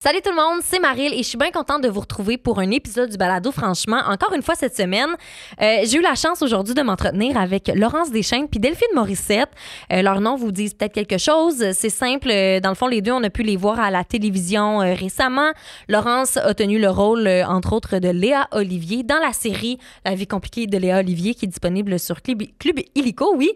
Salut tout le monde, c'est Maryl et je suis bien contente de vous retrouver pour un épisode du Balado Franchement. Encore une fois cette semaine, j'ai eu la chance aujourd'hui de m'entretenir avec Laurence Deschênes puis Delphine Morissette. Leurs noms vous disent peut-être quelque chose. C'est simple, dans le fond, les deux, on a pu les voir à la télévision récemment. Laurence a tenu le rôle, entre autres, de Léa Olivier dans la série La vie compliquée de Léa Olivier qui est disponible sur Club Illico, oui.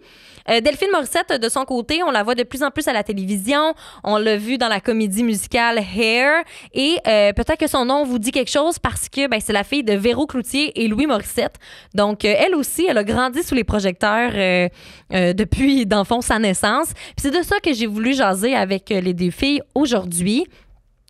Delphine Morissette, de son côté, on la voit de plus en plus à la télévision. On l'a vu dans la comédie musicale Hair. Et peut-être que son nom vous dit quelque chose parce que c'est la fille de Véro Cloutier et Louis Morissette. Donc, elle aussi, elle a grandi sous les projecteurs depuis, dans le fond, sa naissance. Puis c'est de ça que j'ai voulu jaser avec les deux filles aujourd'hui.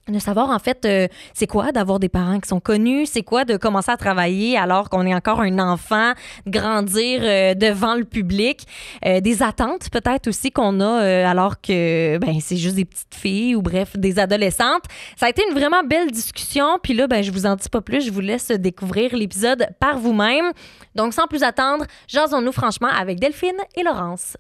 De savoir, en fait, c'est quoi d'avoir des parents qui sont connus, c'est quoi de commencer à travailler alors qu'on est encore un enfant, grandir devant le public, des attentes peut-être aussi qu'on a alors que c'est juste des petites filles ou bref, des adolescentes. Ça a été une vraiment belle discussion, puis là, je vous en dis pas plus, je vous laisse découvrir l'épisode par vous-même. Donc, sans plus attendre, jasons-nous franchement avec Delphine et Laurence.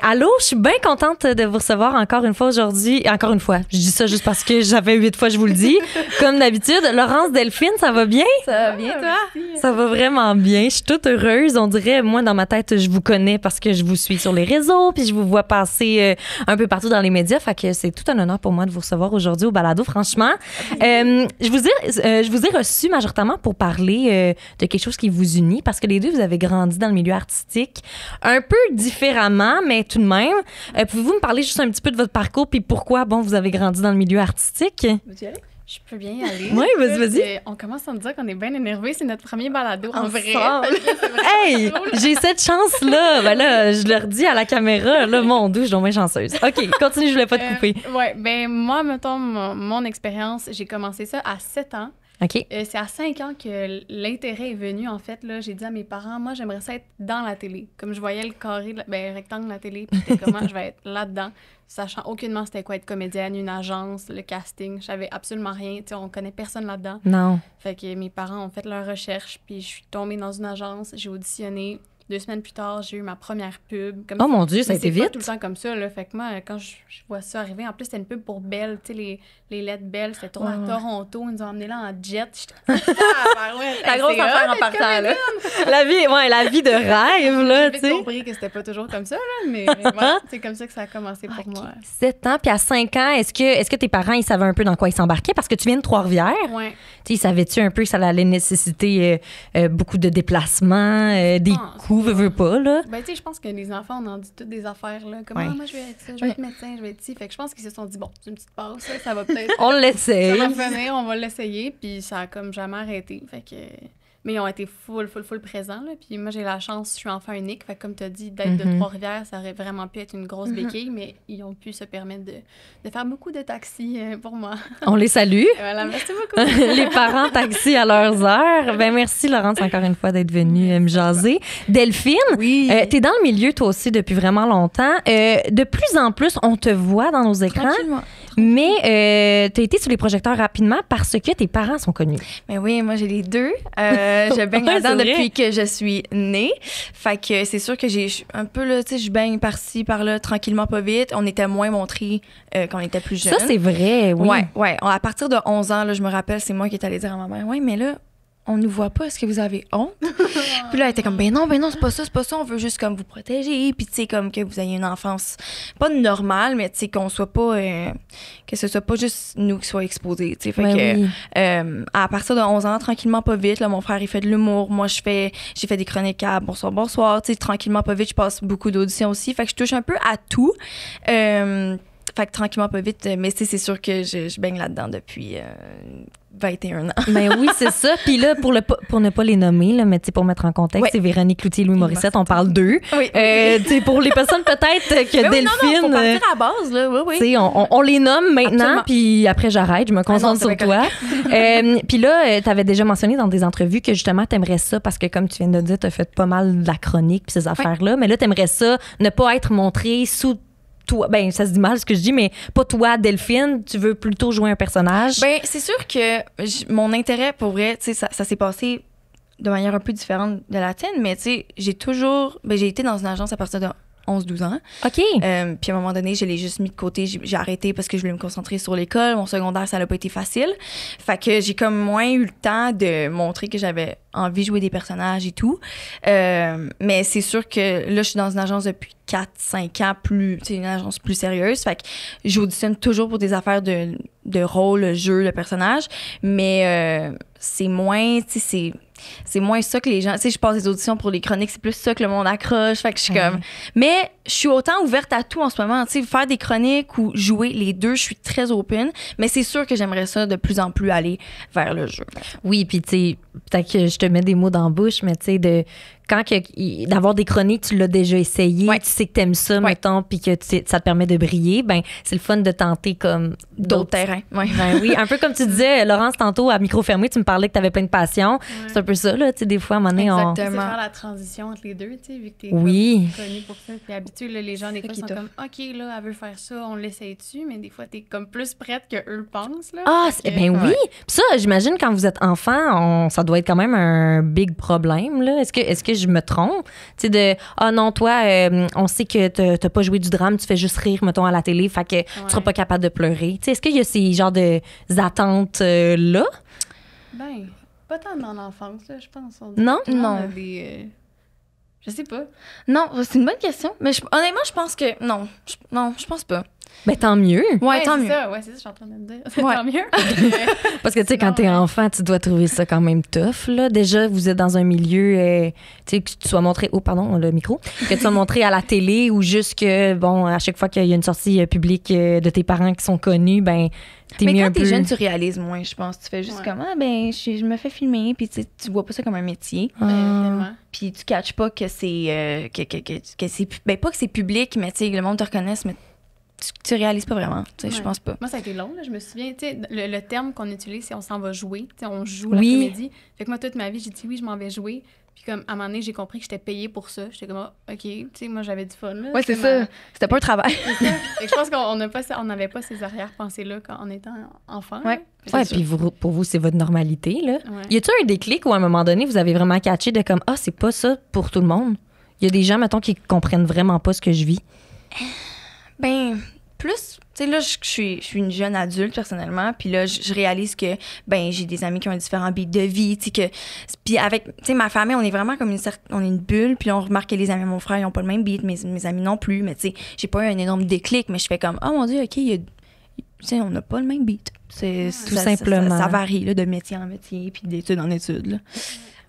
Allô, je suis bien contente de vous recevoir encore une fois aujourd'hui. Encore une fois, je dis ça juste parce que j'avais 8 fois, je vous le dis. Comme d'habitude, Laurence, Delphine, ça va bien? Ça va bien, toi? Merci. Ça va vraiment bien. Je suis toute heureuse. On dirait, moi, dans ma tête, je vous connais parce que je vous suis sur les réseaux puis je vous vois passer un peu partout dans les médias. Fait que c'est tout un honneur pour moi de vous recevoir aujourd'hui au Balado, franchement. Je vous ai reçu majoritairement pour parler de quelque chose qui vous unit parce que les deux, vous avez grandi dans le milieu artistique un peu différemment, mais tout de même. Pouvez-vous me parler juste un petit peu de votre parcours puis pourquoi, vous avez grandi dans le milieu artistique? Veux-tu y aller? Je peux bien y aller. Oui, vas-y. On commence à me dire qu'on est bien énervés. C'est notre premier balado en vrai. Hey, j'ai cette chance-là. Là, je leur dis à la caméra, là, mon Dieu, je suis donc bien chanceuse. OK, continue, je voulais pas te couper. Moi, mettons, mon expérience, j'ai commencé ça à 7 ans. OK. C'est à 5 ans que l'intérêt est venu, en fait. Là, j'ai dit à mes parents, moi, j'aimerais ça être dans la télé. Comme je voyais le carré, rectangle de la télé, puis j'étais comment je vais être là-dedans, sachant aucunement c'était quoi être comédienne, une agence, le casting. Je savais absolument rien. Tu sais, on connaît personne là-dedans. Non. Fait que mes parents ont fait leur recherche, puis je suis tombée dans une agence, j'ai auditionné. 2 semaines plus tard, j'ai eu ma première pub. Oh mon Dieu, ça a été vite. C'est pas tout le temps comme ça, là. Fait que moi, quand je vois ça arriver, en plus, c'était une pub pour Bell, tu sais, les lettres Bell, c'était trop à Toronto. Ils nous ont emmenés là en jet. La grosse affaire en partant, là. La vie de rêve, là, tu sais. J'ai compris que c'était pas toujours comme ça, là, mais c'est comme ça que ça a commencé pour moi. 7 ans, puis à 5 ans, est-ce que tes parents, ils savaient un peu dans quoi ils s'embarquaient? Parce que tu viens de Trois-Rivières. Oui. Tu sais, savais-tu un peu que ça allait nécessiter beaucoup de déplacements, des coûts, veux pas, là? Tu sais, je pense que les enfants, on en dit toutes des affaires, là. Comme, moi, je vais être ça, je vais être médecin, je vais être ci. Fait que je pense qu'ils se sont dit, bon, c'est une petite passe, ça va peut-être. On l'essaye. Ça va venir, on va l'essayer, puis ça a comme jamais arrêté. Fait que. Mais ils ont été full présents, là. Puis moi, j'ai la chance, je suis enfant unique. Fait que comme tu as dit, d'être de Trois-Rivières, ça aurait vraiment pu être une grosse béquille, mais ils ont pu se permettre de faire beaucoup de taxis pour moi. On les salue. Voilà, merci beaucoup. Les parents taxis à leurs heures. Merci, Laurence, encore une fois, d'être venue me jaser. Delphine, oui. T'es dans le milieu, toi aussi, depuis vraiment longtemps. De plus en plus, on te voit dans nos écrans. Mais t'as été sous les projecteurs rapidement parce que tes parents sont connus. Mais oui, moi, j'ai les deux. Je baigne là-dedans depuis que je suis née. Fait que c'est sûr que j'ai un peu, là, tu sais, je baigne par-ci, par-là, tranquillement, pas vite. On était moins montrés quand on était plus jeunes. Ça, c'est vrai, oui. Ouais. À partir de 11 ans, là, je me rappelle, c'est moi qui est allée dire à ma mère, mais là, on nous voit pas, est-ce que vous avez honte? Puis là, elle était comme, ben non, c'est pas ça, on veut juste comme vous protéger, puis tu sais, comme que vous ayez une enfance pas normale, mais tu sais, qu'on soit pas, que ce soit pas juste nous qui soient exposés, tu sais. Fait que, à partir de 11 ans, tranquillement, pas vite, là, mon frère, il fait de l'humour, moi, j'ai fait des chroniques à Bonsoir, tu sais, tranquillement, pas vite, je passe beaucoup d'auditions aussi, fait que je touche un peu à tout. Fait que tranquillement, pas vite, mais c'est sûr que je baigne là-dedans depuis 21 ans. Ben oui, c'est ça. Puis là, pour ne pas les nommer, là, mais pour mettre en contexte, c'est Véronique Cloutier et Louis Morissette, on parle d'eux. Oui. Pour les personnes peut-être que Delphine... Non, faut partir à la base, là. Oui. On les nomme maintenant, puis après j'arrête, je me concentre sur toi. Puis là, tu avais déjà mentionné dans des entrevues que justement, tu aimerais ça, parce que comme tu viens de dire, tu as fait pas mal de la chronique puis ces affaires-là, mais là, tu aimerais ça ne pas être montré sous toi, ça se dit mal ce que je dis, mais pas toi, Delphine, tu veux plutôt jouer un personnage? C'est sûr que mon intérêt, pour vrai, tu sais, ça s'est passé de manière un peu différente de la tienne, mais tu sais, j'ai été dans une agence à partir de 11-12 ans. OK. Puis à un moment donné, je l'ai juste mis de côté. J'ai arrêté parce que je voulais me concentrer sur l'école. Mon secondaire, ça n'a pas été facile. Fait que j'ai comme moins eu le temps de montrer que j'avais envie de jouer des personnages et tout. Mais c'est sûr que là, je suis dans une agence depuis 4-5 ans, une agence plus sérieuse. Fait que j'auditionne toujours pour des affaires de rôle, jeu, de personnage. Mais c'est moins, tu sais, c'est moins ça que les gens... Tu sais, je passe des auditions pour les chroniques, c'est plus ça que le monde accroche. Fait que je suis comme... Mais je suis autant ouverte à tout en ce moment. Tu sais, faire des chroniques ou jouer, les deux, je suis très open. Mais c'est sûr que j'aimerais ça de plus en plus aller vers le jeu. Oui, puis tu sais, peut-être que je te mets des mots dans la bouche, mais tu sais, d'avoir des chroniques, tu l'as déjà essayé, tu sais que t'aimes ça, mettons, puis que ça te permet de briller, ben c'est le fun de tenter comme d'autres terrains. Ben oui, un peu comme tu disais, Laurence, tantôt, à micro fermé, tu me parlais que t'avais plein de passion. C'est un peu ça, là, tu sais, des fois, à un moment donné, Exactement. C'est faire la transition entre les deux, tu sais, vu que t'es connue pour ça, puis habituée, là, les gens, des fois, sont comme, OK, là, elle veut faire ça, on l'essaye dessus, mais des fois, t'es comme plus prête que eux pensent, là. Ah, ben oui! Puis ça, j'imagine, quand vous êtes enfant, ça doit être quand même un big problème, là. Est-ce que je me trompe? Tu sais, non, toi, on sait que t'as pas joué du drame, tu fais juste rire, mettons, à la télé, fait que tu seras pas capable de pleurer. Tu sais, est-ce qu'il y a ces genres d'attentes-là? Ben, pas tant dans l'enfance, là, je pense. Non? Non. Je sais pas. Non, c'est une bonne question. Mais honnêtement, je pense que... Non, je pense pas. Ben, tant mieux. Ouais, tant mieux. Ouais, c'est ça, je suis en train de me dire. Tant mieux. Parce que, tu sais, quand t'es enfant, tu dois trouver ça quand même tough, là. Déjà, vous êtes dans un milieu, tu sais, que tu sois montré... Oh, pardon, le micro. Que tu sois montré à la télé ou juste que, bon, à chaque fois qu'il y a une sortie publique de tes parents qui sont connus, ben, t'es mais mis quand un t'es peu... jeune, tu réalises moins, je pense. Tu fais juste comme, je me fais filmer, puis tu vois pas ça comme un métier. Puis tu catches pas que c'est... que c'est... Ben, pas que c'est public, mais tu sais, le monde te reconnaisse, mais tu réalises pas vraiment, tu sais, je pense pas. Moi, ça a été long, là, je me souviens, tu sais, le terme qu'on utilise, c'est on s'en va jouer, tu sais, on joue la comédie. Fait que moi, toute ma vie, j'ai dit oui, je m'en vais jouer. Puis comme, à un moment donné, j'ai compris que j'étais payée pour ça. J'étais comme, OK, tu sais, moi, j'avais du fun, là. Ouais, c'est ça. C'était pas un travail. Fait que je pense qu'on n'avait pas ces arrière-pensées-là quand on était enfant. Ouais. Ouais, puis pour vous, c'est votre normalité, là. Ouais. Y a-tu un déclic où, à un moment donné, vous avez vraiment catché de comme, c'est pas ça pour tout le monde? Il y a des gens, mettons, qui comprennent vraiment pas ce que je vis. Ben, plus, tu sais, là, je suis une jeune adulte, personnellement, puis là, je réalise que, ben, j'ai des amis qui ont un différent beat de vie, tu sais, puis avec, tu sais, ma famille, on est vraiment comme on est une bulle, puis on remarque que les amis de mon frère, ils ont pas le même beat, mes amis non plus, mais tu sais, j'ai pas eu un énorme déclic, mais je fais comme, oh mon Dieu, OK, tu sais, on n'a pas le même beat. C'est tout simplement. Ça varie, là, de métier en métier, puis d'études en études, là.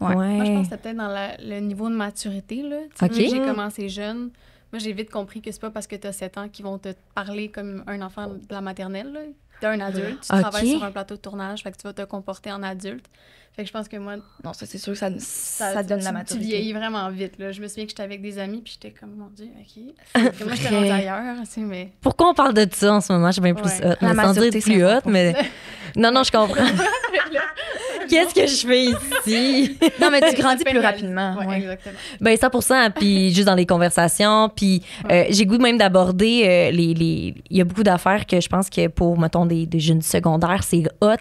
Ouais. Moi, je pense que c'était peut-être dans le niveau de maturité, là. Tu sais, j'ai commencé jeune. Moi, j'ai vite compris que c'est pas parce que tu as 7 ans qu'ils vont te parler comme un enfant de la maternelle, là. T'es un adulte, tu travailles sur un plateau de tournage, fait que tu vas te comporter en adulte. Fait que je pense que moi... Non, ça, c'est sûr que ça donne la maturité. Tu vieillis vraiment vite, là. Je me souviens que j'étais avec des amis, puis j'étais comme, mon Dieu, OK. Moi, j'étais rendue ailleurs, tu sais, mais... Pourquoi on parle de ça en ce moment? Je suis bien plus hot. Mais sans dire plus hot, mais... Non, je comprends. Qu'est-ce que je fais ici? Non, mais tu grandis plus rapidement. Ouais, exactement. Ben 100%, puis juste dans les conversations, puis j'ai goût même d'aborder il y a beaucoup d'affaires que je pense que pour, mettons, des jeunes secondaires, c'est hot.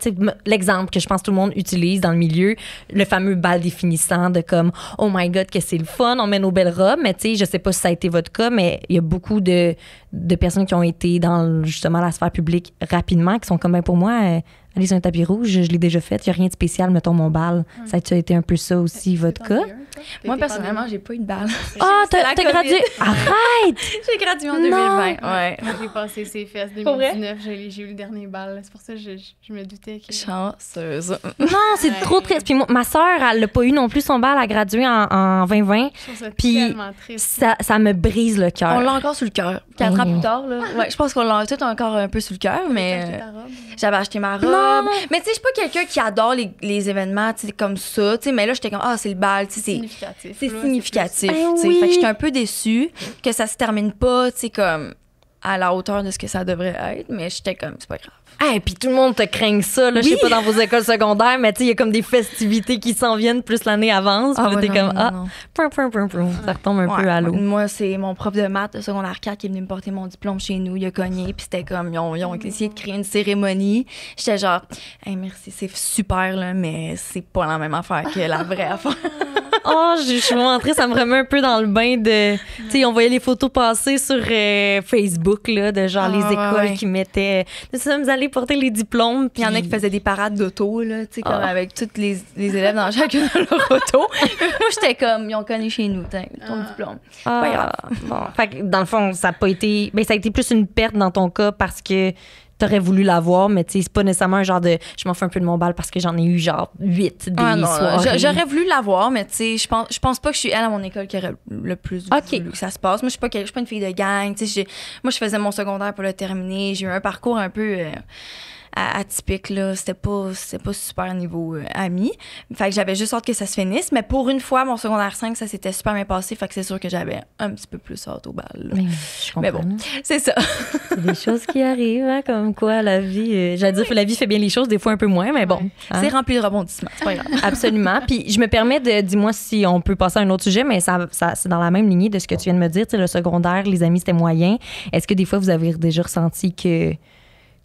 L'exemple que je pense que tout le monde utilise dans le milieu, le fameux bal définissant de comme, oh my God, que c'est le fun, on met nos belles robes, mais tu sais, je sais pas si ça a été votre cas, mais il y a beaucoup de personnes qui ont été dans, justement, la sphère publique rapidement, qui sont comme, ben pour moi... aller sur un tapis rouge, je l'ai déjà fait. Il n'y a rien de spécial, mettons, mon bal. Ça a été un peu ça aussi, votre cas? Moi, personnellement, j'ai pas eu de bal. Ah, t'as gradué? Arrête! J'ai gradué en 2020. Ouais. Moi, j'ai passé ces fesses 2019. J'ai eu le dernier bal. C'est pour ça que je me doutais que... Chanceuse. Non, c'est trop triste. Puis ma soeur, elle n'a pas eu non plus son bal. Elle a gradué en 2020. Je trouve ça tellement triste. Ça me brise le cœur. On l'a encore sur le cœur. 4 ans plus tard, là. Ouais, je pense qu'on l'a tout encore un peu sur le cœur, mais... J'avais acheté ma robe. Non. Mais tu sais, je suis pas quelqu'un qui adore les événements, tu sais, comme ça, tu sais, mais là, j'étais comme, c'est le bal, tu sais, c'est significatif, tu sais. Fait que j'étais un peu déçue que ça se termine pas, tu sais, comme à la hauteur de ce que ça devrait être, mais j'étais comme, c'est pas grave. Hey, puis tout le monde te craint ça, là. Je sais pas dans vos écoles secondaires, mais tu sais, il y a comme des festivités qui s'en viennent plus l'année avance. Puis là, t'es comme, ça retombe un peu à l'eau. Moi, c'est mon prof de maths de secondaire 4 qui est venu me porter mon diplôme chez nous. Il a cogné, puis c'était comme, ils ont essayé de créer une cérémonie. J'étais genre, hey, merci, c'est super, là, mais c'est pas la même affaire que la vraie affaire. Oh, je suis vraiment entrée, ça me remet un peu dans le bain de... Tu sais, on voyait les photos passer sur Facebook, là, de genre les écoles qui mettaient... Nous sommes allés porter les diplômes. Puis il y en a qui faisaient des parades d'auto, là, tu sais, comme avec tous les élèves dans chacune de leur auto. Moi, j'étais comme, ils ont connu chez nous, ton diplôme. Pas grave. Bon. Fait que dans le fond, ça a pas été... Ben, ça a été plus une perte dans ton cas parce que t'aurais voulu l'avoir, mais tu sais, c'est pas nécessairement un genre de je m'en fais un peu de mon bal parce que j'en ai eu genre 8 des soirées. J'aurais voulu l'avoir, mais tu sais, je pense pas que je suis elle à mon école qui aurait le plus voulu que ça se passe. Moi, je suis pas une fille de gang, tu sais, moi je faisais mon secondaire pour le terminer, j'ai eu un parcours un peu atypique, là, c'était pas super niveau ami. Fait que j'avais juste hâte que ça se finisse, mais pour une fois, mon secondaire 5, ça s'était super bien passé, fait que c'est sûr que j'avais un petit peu plus hâte au bal. Mais bon, c'est ça. C'est des choses qui arrivent, hein, comme quoi la vie... j'allais dire que la vie fait bien les choses, des fois un peu moins, mais bon. Hein? C'est rempli de rebondissements, c'est pas grave. Absolument. Puis je me permets de... Dis-moi si on peut passer à un autre sujet, mais ça c'est dans la même lignée de ce que tu viens de me dire. Tu sais, le secondaire, les amis, c'était moyen. Est-ce que des fois, vous avez déjà ressenti que...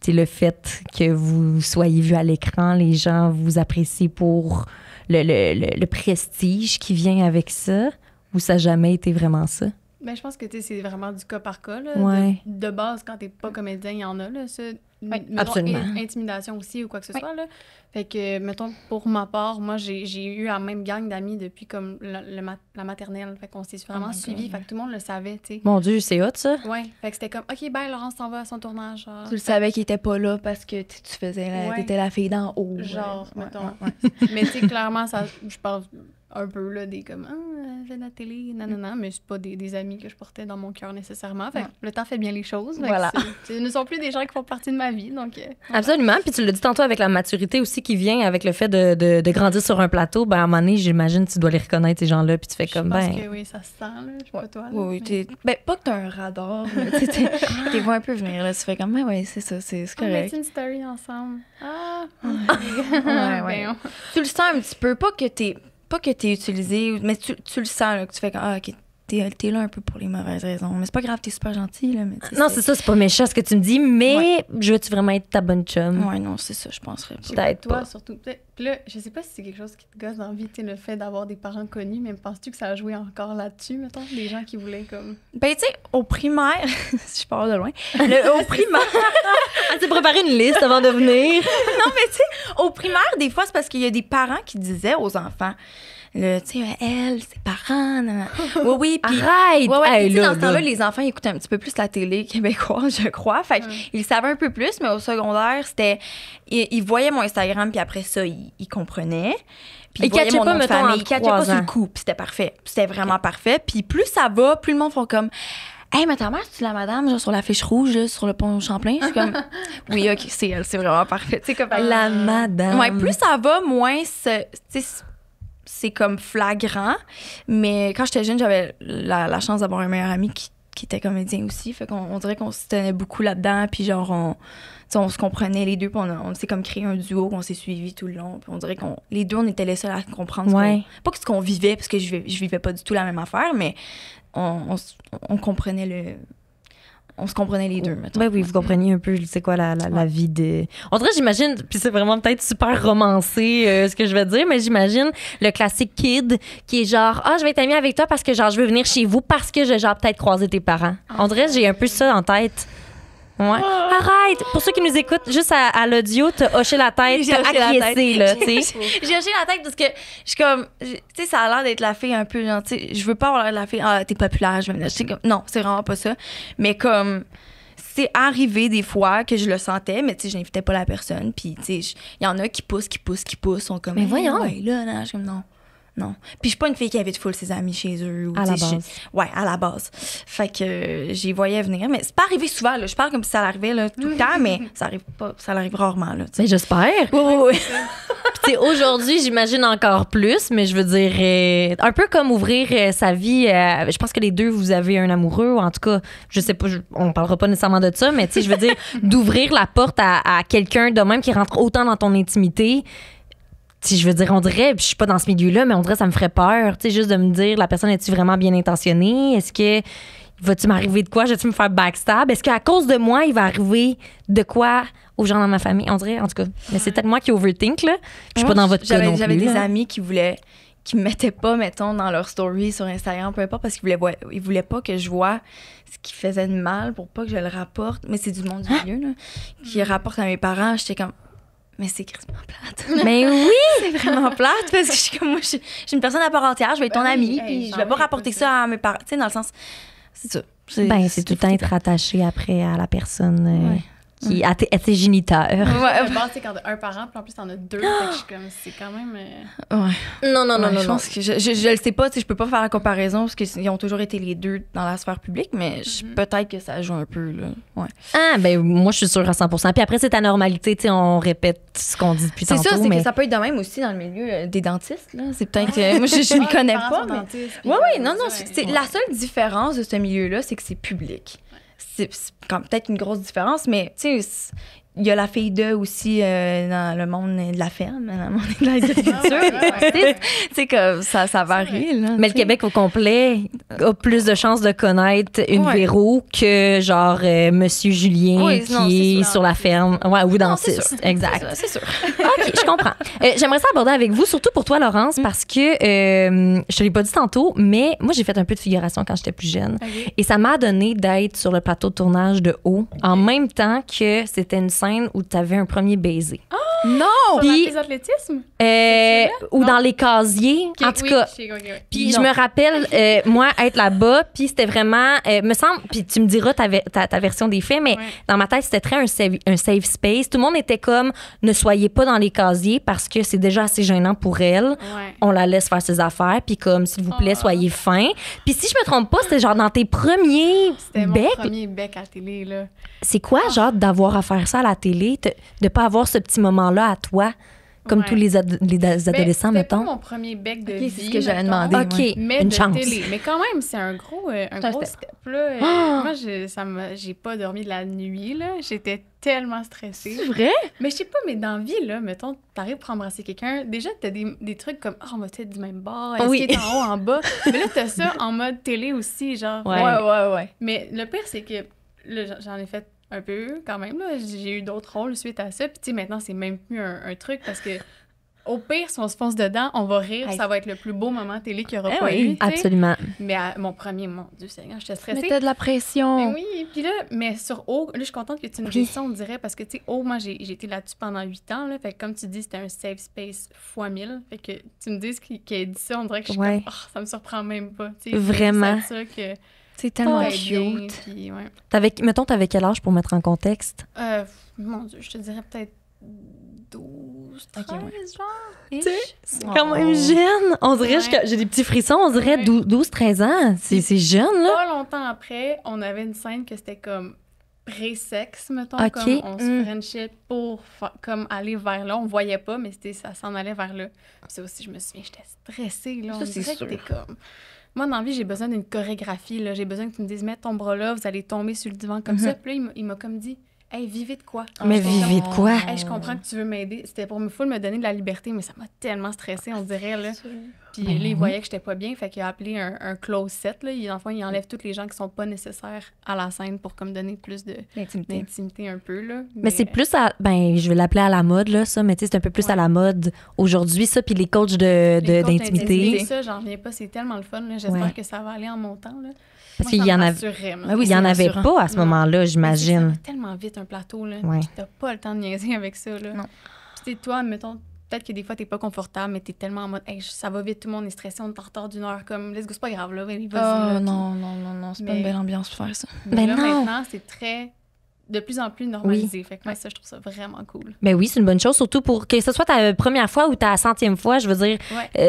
le fait que vous soyez vu à l'écran, les gens vous apprécient pour le prestige qui vient avec ça, ou ça n'a jamais été vraiment ça? Ben, je pense que c'est vraiment du cas par cas. Là. Ouais. De base, quand t'es pas comédien, il y en a. Là, ça. Mettons, absolument. Intimidation aussi ou quoi que ce soit. Là. Fait que, mettons, pour ma part, moi, j'ai eu la même gang d'amis depuis comme la maternelle. Fait qu'on s'est vraiment suivis. Fait que tout le monde le savait, tu sais. Mon Dieu, c'est hot, ça. Ouais. Fait que c'était comme, OK, ben, Laurence s'en va à son tournage. Genre. Tu le savais qu'il était pas là parce que tu faisais t'étais la fille d'en haut. Genre, mettons. Mais tu sais, clairement, ça, je parle un peu là, des comme, j'ai de la télé, nanana, mais c'est pas des amis que je portais dans mon cœur nécessairement. Fait que le temps fait bien les choses. Voilà. Ce ne sont plus des gens qui font partie de ma vie, donc... Absolument. Puis tu l'as dit tantôt avec la maturité aussi qui vient avec le fait de grandir sur un plateau. Ben, à un moment donné, j'imagine tu dois les reconnaître, ces gens-là, puis tu fais comme, je pense que oui, ça se sent, là. Je sais pas toi, là. Oui, ben, pas que t'as un radar, mais t'es vois un peu venir, là. Tu fais comme, ouais, c'est ça, c'est correct. On met une story ensemble. Ouais. Tu le sens un petit peu, pas que t'es utilisé, mais tu le sens, là, que tu fais comme, OK, t'es là un peu pour les mauvaises raisons. Mais c'est pas grave, t'es super gentil, là. Mais non, c'est ça, c'est pas méchant ce que tu me dis, mais je veux-tu vraiment être ta bonne chum? Ouais, non, c'est ça, je penserais. Peut-être toi, pas. surtout. Puis là, je sais pas si c'est quelque chose qui te gosse dans la vie, tu sais, le fait d'avoir des parents connus, mais penses-tu que ça a joué encore là-dessus, mettons, des gens qui voulaient comme... Ben, tu sais, au primaire, si je pars de loin, au primaire... Elle s'est préparé une liste avant de venir. Non, mais tu sais, au primaire, des fois, c'est parce qu'il y a des parents qui disaient aux enfants... Tu sais, elle, ses parents, oui, puis... Arrête! Ouais, hey, puis, là, dans ce temps-là, les enfants écoutaient un petit peu plus la télé québécoise, je crois. Fait qu'ils savaient un peu plus, mais au secondaire, c'était... Ils voyaient mon Instagram, puis après ça, ils comprenaient. Puis ils voyaient mon nom de famille. Ils catchaient pas sur le coup, puis c'était parfait. C'était vraiment parfait. Puis plus ça va, plus le monde font comme... Hey, mais ta mère, c'est la madame, genre sur la fiche rouge, là, sur le pont Champlain? Je suis comme, oui, OK, c'est elle, c'est vraiment parfait. Tu sais, comme la madame. Ouais, plus ça va, moins c'est comme flagrant. Mais quand j'étais jeune, j'avais la chance d'avoir un meilleur ami qui était comédien aussi. Fait qu'on dirait qu'on se tenait beaucoup là-dedans. Puis genre, on se comprenait les deux. Puis on s'est comme créé un duo qu'on s'est suivi tout le long. Puis on dirait les deux, on était les seuls à comprendre pas ce qu'on vivait, parce que je vivais pas du tout la même affaire, mais on comprenait on se comprenait les deux, mettons. Ben oui, vous compreniez un peu, c'est quoi la vie de... On dirait, j'imagine, puis c'est vraiment peut-être super romancé ce que je vais dire, mais j'imagine le classique kid qui est genre, je vais être amie avec toi parce que genre je veux venir chez vous parce que j'ai genre peut-être croisé tes parents. On dirait, j'ai un peu ça en tête. Ouais. Arrête! Pour ceux qui nous écoutent, juste à l'audio, t'as hoché la tête, t'as acquiescé, là, tu sais. J'ai hoché la tête parce que je suis comme, tu sais, ça a l'air d'être la fille un peu, genre, tu sais, je veux pas avoir l'air de la fille, t'es populaire, je vais venir. Comme, non, c'est vraiment pas ça. Mais comme, c'est arrivé des fois que je le sentais, mais tu sais, je n'invitais pas la personne. Puis, tu sais, il y en a qui poussent, sont comme, mais voyons! Ouais, là, je suis comme, non. Non. Puis je suis pas une fille qui invite full ses amis chez eux. Ou, à la base. Ouais, à la base. Fait que j'y voyais venir. Mais c'est pas arrivé souvent, là. Je parle comme si ça arrivait là, tout le temps, mais ça arrive rarement, là. Mais j'espère. Oui. Tu sais, aujourd'hui, j'imagine encore plus, mais je veux dire, un peu comme ouvrir sa vie. Je pense que les deux, vous avez un amoureux, ou en tout cas, je sais pas, on parlera pas nécessairement de ça, mais tu sais, je veux dire, d'ouvrir la porte à quelqu'un de même qui rentre autant dans ton intimité. Si je veux dire, on dirait, puis je suis pas dans ce milieu-là, mais on dirait ça me ferait peur, tu sais, juste de me dire, la personne est-tu vraiment bien intentionnée? Est-ce que vas-tu m'arriver de quoi? Vas-tu me faire backstab? Est-ce qu'à cause de moi, il va arriver de quoi aux gens dans ma famille? On dirait, en tout cas. Mais c'est peut-être moi qui overthink, là. Je suis pas dans votre cas non plus. J'avais des là. amis qui me mettaient pas, mettons, dans leur story sur Instagram, peu importe, parce qu'ils voulaient pas que je vois ce qui faisait de mal pour pas que je le rapporte. Mais c'est du monde du milieu, là. Qui rapporte à mes parents. J'étais comme, mais c'est crissement plate. Mais oui! C'est vraiment plate parce que je suis comme, moi, je suis une personne à part entière, je vais être ton amie, puis je vais pas rapporter ça à mes parents. Tu sais, dans le sens, c'est ça. C'est tout le temps être attaché après à la personne qui à tes géniteurs. Ouais, bon, tu sais, quand t'as un parent, puis en plus t'en as deux, fait que je suis comme, c'est quand même... Ouais. Non. Je pense que je le sais pas, tu sais, je peux pas faire la comparaison parce qu'ils ont toujours été les deux dans la sphère publique, mais peut-être que ça joue un peu, là. Ouais. Ah, ben moi, je suis sûre à 100%. Puis après, c'est ta normalité, tu sais, on répète ce qu'on dit depuis tantôt. C'est ça, c'est mais... que ça peut être de même aussi dans le milieu des dentistes, là. C'est peut-être... moi, je m'y connais pas, mais... Ouais, non, c'est la seule différence de ce milieu-là, c'est que c'est public. C'est peut-être une grosse différence, mais tu sais, il y a la fille d'eux aussi dans le monde de la ferme, dans le monde de l'agriculture. C'est comme ça varie. Là, mais le Québec au complet a plus de chances de connaître une Véro que genre Monsieur Julien qui est sur la ferme. Ouais, ou dentiste. Exact. C'est sûr. OK, je comprends. J'aimerais ça aborder avec vous, surtout pour toi, Laurence, parce que je te l'ai pas dit tantôt, mais moi, j'ai fait un peu de figuration quand j'étais plus jeune. Okay. Et ça m'a donné d'être sur le plateau de tournage de Haut, en même temps que c'était une scène où tu avais un premier baiser. Oh! Non! Puis, dans l'athlétisme? Ou dans les casiers. Okay, en tout cas. Puis je me rappelle, moi, être là-bas, puis c'était vraiment, me semble, puis tu me diras ta version des faits, mais dans ma tête, c'était très un safe space. Tout le monde était comme, ne soyez pas dans les casiers parce que c'est déjà assez gênant pour elle. Ouais. On la laisse faire ses affaires, puis comme, s'il vous plaît, soyez fins. Puis si je me trompe pas, c'était genre dans tes premiers becs. C'était mon premier bec à la télé, là. C'est quoi, genre, d'avoir à faire ça à la télé, de pas avoir ce petit moment-là à toi, comme tous les adolescents, mettons? C'était pas mon premier bec de vie, c'est ce que j'avais demandé. OK, mais une de chance. Télé. Mais quand même, c'est un gros step, là. Moi, j'ai pas dormi de la nuit, là. J'étais tellement stressée. C'est vrai? Mais je sais pas, mais dans la vie, là, mettons, t'arrives pour embrasser quelqu'un, déjà, t'as des trucs comme, on va être du même bord, est-ce qu'il est en haut, en bas? Mais là, t'as ça en mode télé aussi, genre. Ouais. Mais le pire, c'est que, là, j'en ai fait un peu quand même, là. J'ai eu d'autres rôles suite à ça. Puis, tu sais, maintenant, c'est même plus un truc parce que, au pire, si on se fonce dedans, on va rire. Ça va être le plus beau moment télé qu'il y aura pas eu. Absolument. Mais mon premier, mon Dieu Seigneur, j'étais stressée. Mais t'as de la pression. Mais oui. Puis là, mais sur O, là, je suis contente que tu me dises ça, on dirait, parce que, tu sais, O, moi, j'ai été là-dessus pendant 8 ans, là. Fait que, comme tu dis, c'était un safe space fois 1000. Fait que tu me dises qu'il a dit ça, on dirait que je suis comme, ça me surprend même pas. T'sais, vraiment. C'est ça que. C'est tellement cute. Puis, mettons, t'avais quel âge pour mettre en contexte? Mon Dieu, je te dirais peut-être 12, 13, genre. C'est quand même jeune. On dirait, j'ai des petits frissons, on dirait 12, 13 ans. C'est jeune, là. Pas longtemps après, on avait une scène que c'était comme pré-sexe, mettons, comme on se frenchait pour comme aller vers là. On voyait pas, mais ça s'en allait vers là. Puis ça aussi, je me souviens, j'étais stressée, là. Ça, c'est sûr. Que t'es comme... Moi, dans la vie, j'ai besoin d'une chorégraphie, là. J'ai besoin que tu me dises, mets ton bras là, vous allez tomber sur le divan comme ça. Puis là, il m'a comme dit, hey, vivez de quoi? Mais vivez de quoi? Hey, je comprends que tu veux m'aider. C'était pour me donner de la liberté, mais ça m'a tellement stressée, on dirait, là. Puis là, il voyait que j'étais pas bien, fait qu'il a appelé un close set, là. Enfin, il enlève tous les gens qui sont pas nécessaires à la scène pour comme donner plus d'intimité un peu, là. Mais c'est plus à... je vais l'appeler à la mode, là, ça, mais tu sais, c'est un peu plus à la mode aujourd'hui, ça, puis les coachs d'intimité. Ça, j'en reviens pas, c'est tellement le fun, là. J'espère que ça va aller en montant, là. Parce qu'il y en avait... il y en avait pas à ce moment-là, j'imagine. Ça va tellement vite, un plateau, là. T'as pas le temps de niaiser avec ça, là. Non. Puis toi, mettons, peut-être que des fois, t'es pas confortable, mais t'es tellement en mode, hey, ça va vite, tout le monde est stressé, on est en retard d'une heure, comme, let's go, c'est pas grave, là, vas-y. Non, c'est pas une belle ambiance pour faire ça. Mais là, maintenant, c'est très de plus en plus normalisé. Fait que moi, ça, je trouve ça vraiment cool. Ben oui, c'est une bonne chose, surtout pour que ce soit ta première fois ou ta 100e fois. Je veux dire,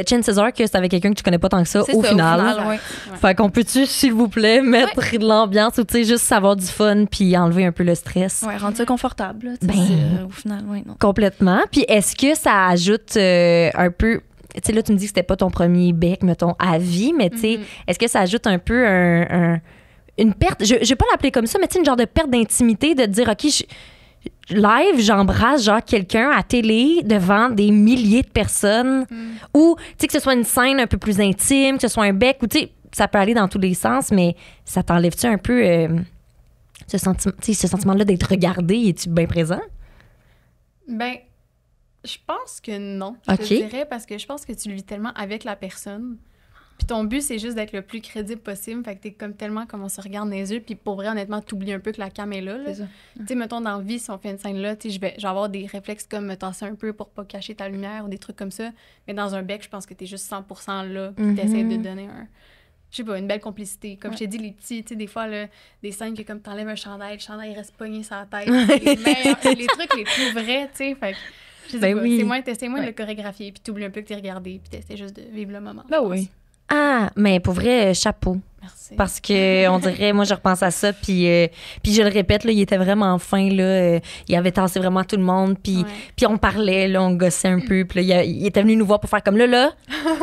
chances are que c'est avec quelqu'un que tu connais pas tant que ça, au final. Ouais. Fait qu'on peut-tu, s'il vous plaît, mettre de l'ambiance ou, tu sais, juste savoir du fun puis enlever un peu le stress? Ouais, rendre ça confortable, là, au final, non. Complètement. Puis est-ce que ça ajoute un peu... Tu sais, là, tu me dis que c'était pas ton premier bec, mettons, à vie, mais tu sais, est-ce que ça ajoute un peu une perte, je vais pas l'appeler comme ça, mais tu sais, une genre de perte d'intimité, de te dire, OK, live, j'embrasse genre quelqu'un à télé devant des milliers de personnes, ou, tu sais, que ce soit une scène un peu plus intime, que ce soit un bec, ou tu sais, ça peut aller dans tous les sens, mais ça t'enlève-tu un peu ce sentiment-là d'être regardé? Es-tu bien présent? Ben, je pense que non, je te dirais, parce que je pense que tu le vis tellement avec la personne. Puis ton but, c'est juste d'être le plus crédible possible. Fait que t'es comme tellement comme on se regarde dans les yeux. Puis pour vrai, honnêtement, t'oublies un peu que la cam est là. Tu sais, mettons, dans la vie, si on fait une scène là, tu sais, je vais avoir des réflexes comme me tasser un peu pour pas cacher ta lumière ou des trucs comme ça. Mais dans un bec, je pense que t'es juste 100% là. Puis t'essaies de donner je sais pas, une belle complicité. Comme je t'ai dit, les petits, tu sais, des fois, là, des scènes que comme t'enlèves un chandail, le chandail reste pogné sur la tête. C'est les trucs les plus vrais, tu sais. Fait que je sais pas, t'essaies moins de le chorégraphier. Puis t'oublies un peu que t'es regardé. Puis t'essaies juste de vivre le moment. Ben oui. Ah, mais pour vrai, chapeau. Merci. Parce que on dirait, moi, je repense à ça, puis je le répète, là, il était vraiment fin, là. Il avait tassé vraiment tout le monde, puis on parlait, là, on gossait un peu, puis là, il était venu nous voir pour faire comme là,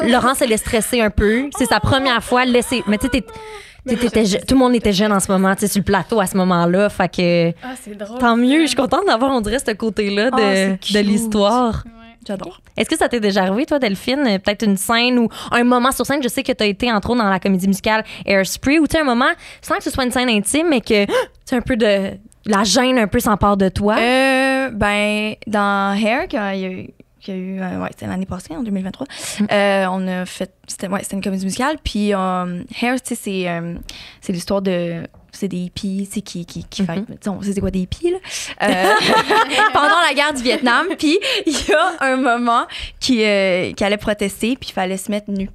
Laurence, elle est stressée un peu. C'est sa première fois, laissez. Mais tu sais, tout le monde était jeune en ce moment, tu sais, sur le plateau à ce moment-là, fait que... Ah, c'est drôle. Tant mieux, je suis contente d'avoir, on dirait, ce côté-là de l'histoire. J'adore. Est-ce que ça t'est déjà arrivé, toi, Delphine? Peut-être une scène ou un moment sur scène? Je sais que tu as été, entre autres, dans la comédie musicale Hairspray, ou tu sais, un moment, sans que ce soit une scène intime, mais que tu un peu de... La gêne un peu s'empare de toi? Ben, dans Hair, qu'il y a eu c'était l'année passée, en 2023, on a fait... C'était une comédie musicale, puis Hair, tu sais, c'est l'histoire de... C'est des hippies, tu sais, qui fêtent. On sait c'est quoi des hippies, là? Pendant la guerre du Vietnam. Puis il y a un moment qui allait protester, puis il fallait se mettre nu.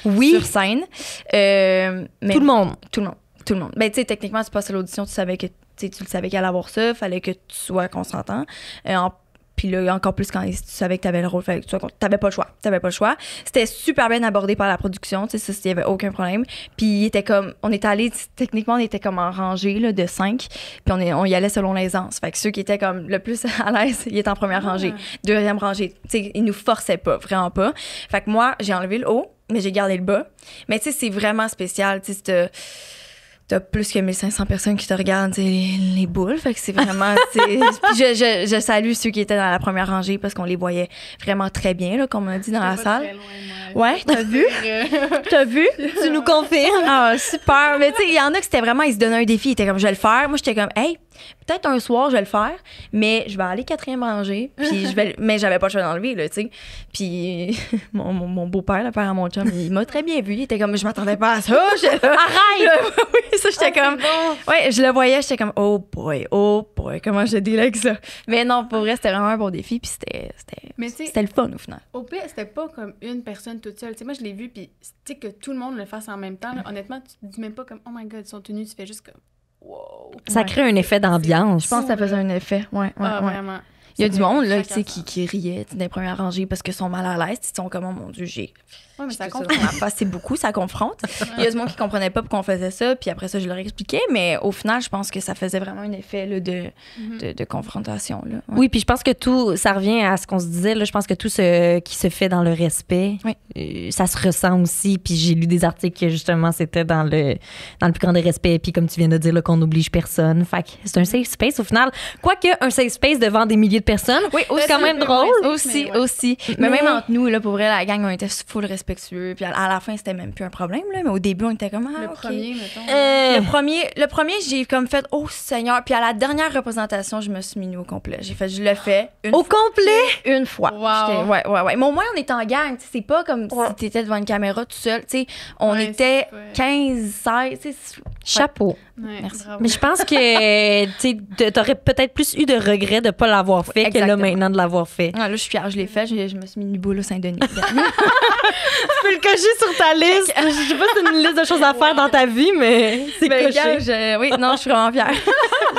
Oui. Sur scène. Mais tout le monde. Tout le monde. Ben, tu sais, techniquement, tu passes à l'audition, tu savais que tu le savais qu'elle allait avoir ça, fallait que tu sois consentant. Puis là, encore plus quand tu savais que tu avais le rôle, fallait que tu n'avais pas le choix. C'était super bien abordé par la production, tu sais, ça, il n'y avait aucun problème. Puis il était comme, on était allés, techniquement, on était comme en rangée là, de 5, puis on y allait selon l'aisance. Fait que ceux qui étaient comme le plus à l'aise, ils étaient en première rangée. Deuxième rangée, tu sais, ils nous forçaient pas, vraiment pas. Fait que moi, j'ai enlevé le haut, mais j'ai gardé le bas. Mais tu sais, c'est vraiment spécial, tu sais, t'as plus que 1500 personnes qui te regardent, les boules. Fait que c'est vraiment... Puis je salue ceux qui étaient dans la première rangée parce qu'on les voyait vraiment très bien, là, comme on a dit dans la salle. Très loin, ouais, t'as vu? T'as vu? Tu nous confirmes? Ah, super. Mais tu sais, il y en a qui c'était vraiment, ils se donnaient un défi. Ils étaient comme, je vais le faire. Moi, j'étais comme, hey, peut-être un soir, je vais le faire, mais je vais aller 4e rangée. Puis mais j'avais pas le choix d'enlever, là, tu sais. Puis mon beau-père, le père à mon chum, il m'a très bien vu. Il était comme, je m'attendais pas à ça. Arrête! Oui, ça, j'étais comme... Bon. Ouais, je le voyais, j'étais comme, oh boy, comment je deal avec ça. Mais non, pour vrai, c'était vraiment un bon défi, puis c'était le fun, au final. Au pire, c'était pas comme une personne toute seule. Tu sais, moi, je l'ai vu, puis tu sais, que tout le monde le fasse en même temps, là, honnêtement, tu te dis même pas comme, oh my God, ils sont tenus, tu fais juste comme, wow. Ça crée un effet d'ambiance. Je pense que ça faisait un effet, ouais. Vraiment. Il y a du monde, là, tu sais, qui riait dans les premières rangées parce qu'ils sont mal à l'aise. Ils sont comme, oh mon Dieu, Ouais, mais ça confronte. C'est beaucoup, ça confronte. Il y a du monde qui comprenait pas pourquoi on faisait ça, puis après ça, je leur expliquais, mais au final, je pense que ça faisait vraiment un effet là, de confrontation. Là. Ouais. Oui, puis je pense que tout, ça revient à ce qu'on se disait, là, je pense que tout ce qui se fait dans le respect, ça se ressent aussi, puis j'ai lu des articles que justement, c'était dans le plus grand des respects, puis comme tu viens de dire, là, qu'on n'oblige personne. Fait que c'est un safe space au final. Quoique, un safe space devant des milliers de personnes, c'est quand même drôle. Aussi. Mais même entre nous, là, pour vrai, la gang, on était full respectueux. Puis à la fin, c'était même plus un problème, là. Mais au début, on était comme, premier, mettons. Le premier, j'ai comme fait, oh Seigneur. Puis à la dernière représentation, je me suis mis nu au complet. Je le fais une fois. Wow. Ouais. Mais au moins, on était en gang. C'est pas comme si t'étais devant une caméra tout seul. T'sais, on était 15, 16. Chapeau. Ouais, merci. Bravo. Mais je pense que t'aurais peut-être plus eu de regrets de pas l'avoir fait que là, maintenant, de l'avoir fait. Ah, là, je suis fière, je l'ai fait. Je me suis mis nu boule au Saint-Denis. Tu peux le cocher sur ta liste. Je sais pas si c'est une liste de choses à faire dans ta vie, mais c'est coché. Oui, non, je suis vraiment fière.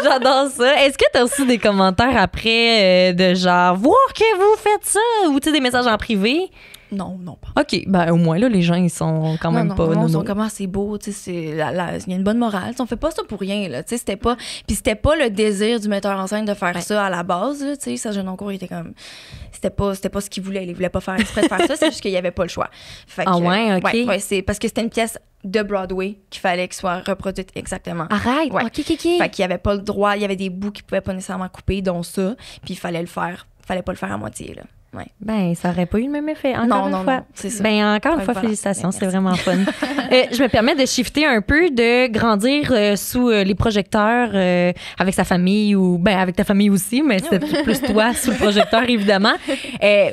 J'adore ça. Est-ce que tu as reçu des commentaires après de genre, voir que vous faites ça, ou tu sais, des messages en privé? Non, pas. OK, ben au moins, là, les gens, ils sont quand même pas... Non, ils sont comment c'est beau, tu sais, il y a une bonne morale. On fait pas ça pour rien, là, tu sais, c'était pas le désir du metteur en scène de faire ça à la base, tu sais, Serge Noncourt, il était comme... C'était pas ce qu'il voulait, il voulait pas faire exprès de faire ça, c'est juste qu'il y avait pas le choix. Fait que, OK. Ouais, c'est parce que c'était une pièce de Broadway qu'il fallait qu'elle soit reproduite exactement. Arrête! Ouais. OK. Fait qu'il y avait pas le droit, il y avait des bouts qu'il pouvait pas nécessairement couper, dont ça, puis il fallait pas le faire à moitié, là. Ouais. Ben, ça aurait pas eu le même effet. Encore une fois. Non, c'est ça. Ben, encore une fois, voilà. félicitations, Ben, c'est vraiment fun. Je me permets de shifter un peu, de grandir sous les projecteurs avec sa famille ou, ben, avec ta famille aussi, mais c'était plus toi sous le projecteur, évidemment.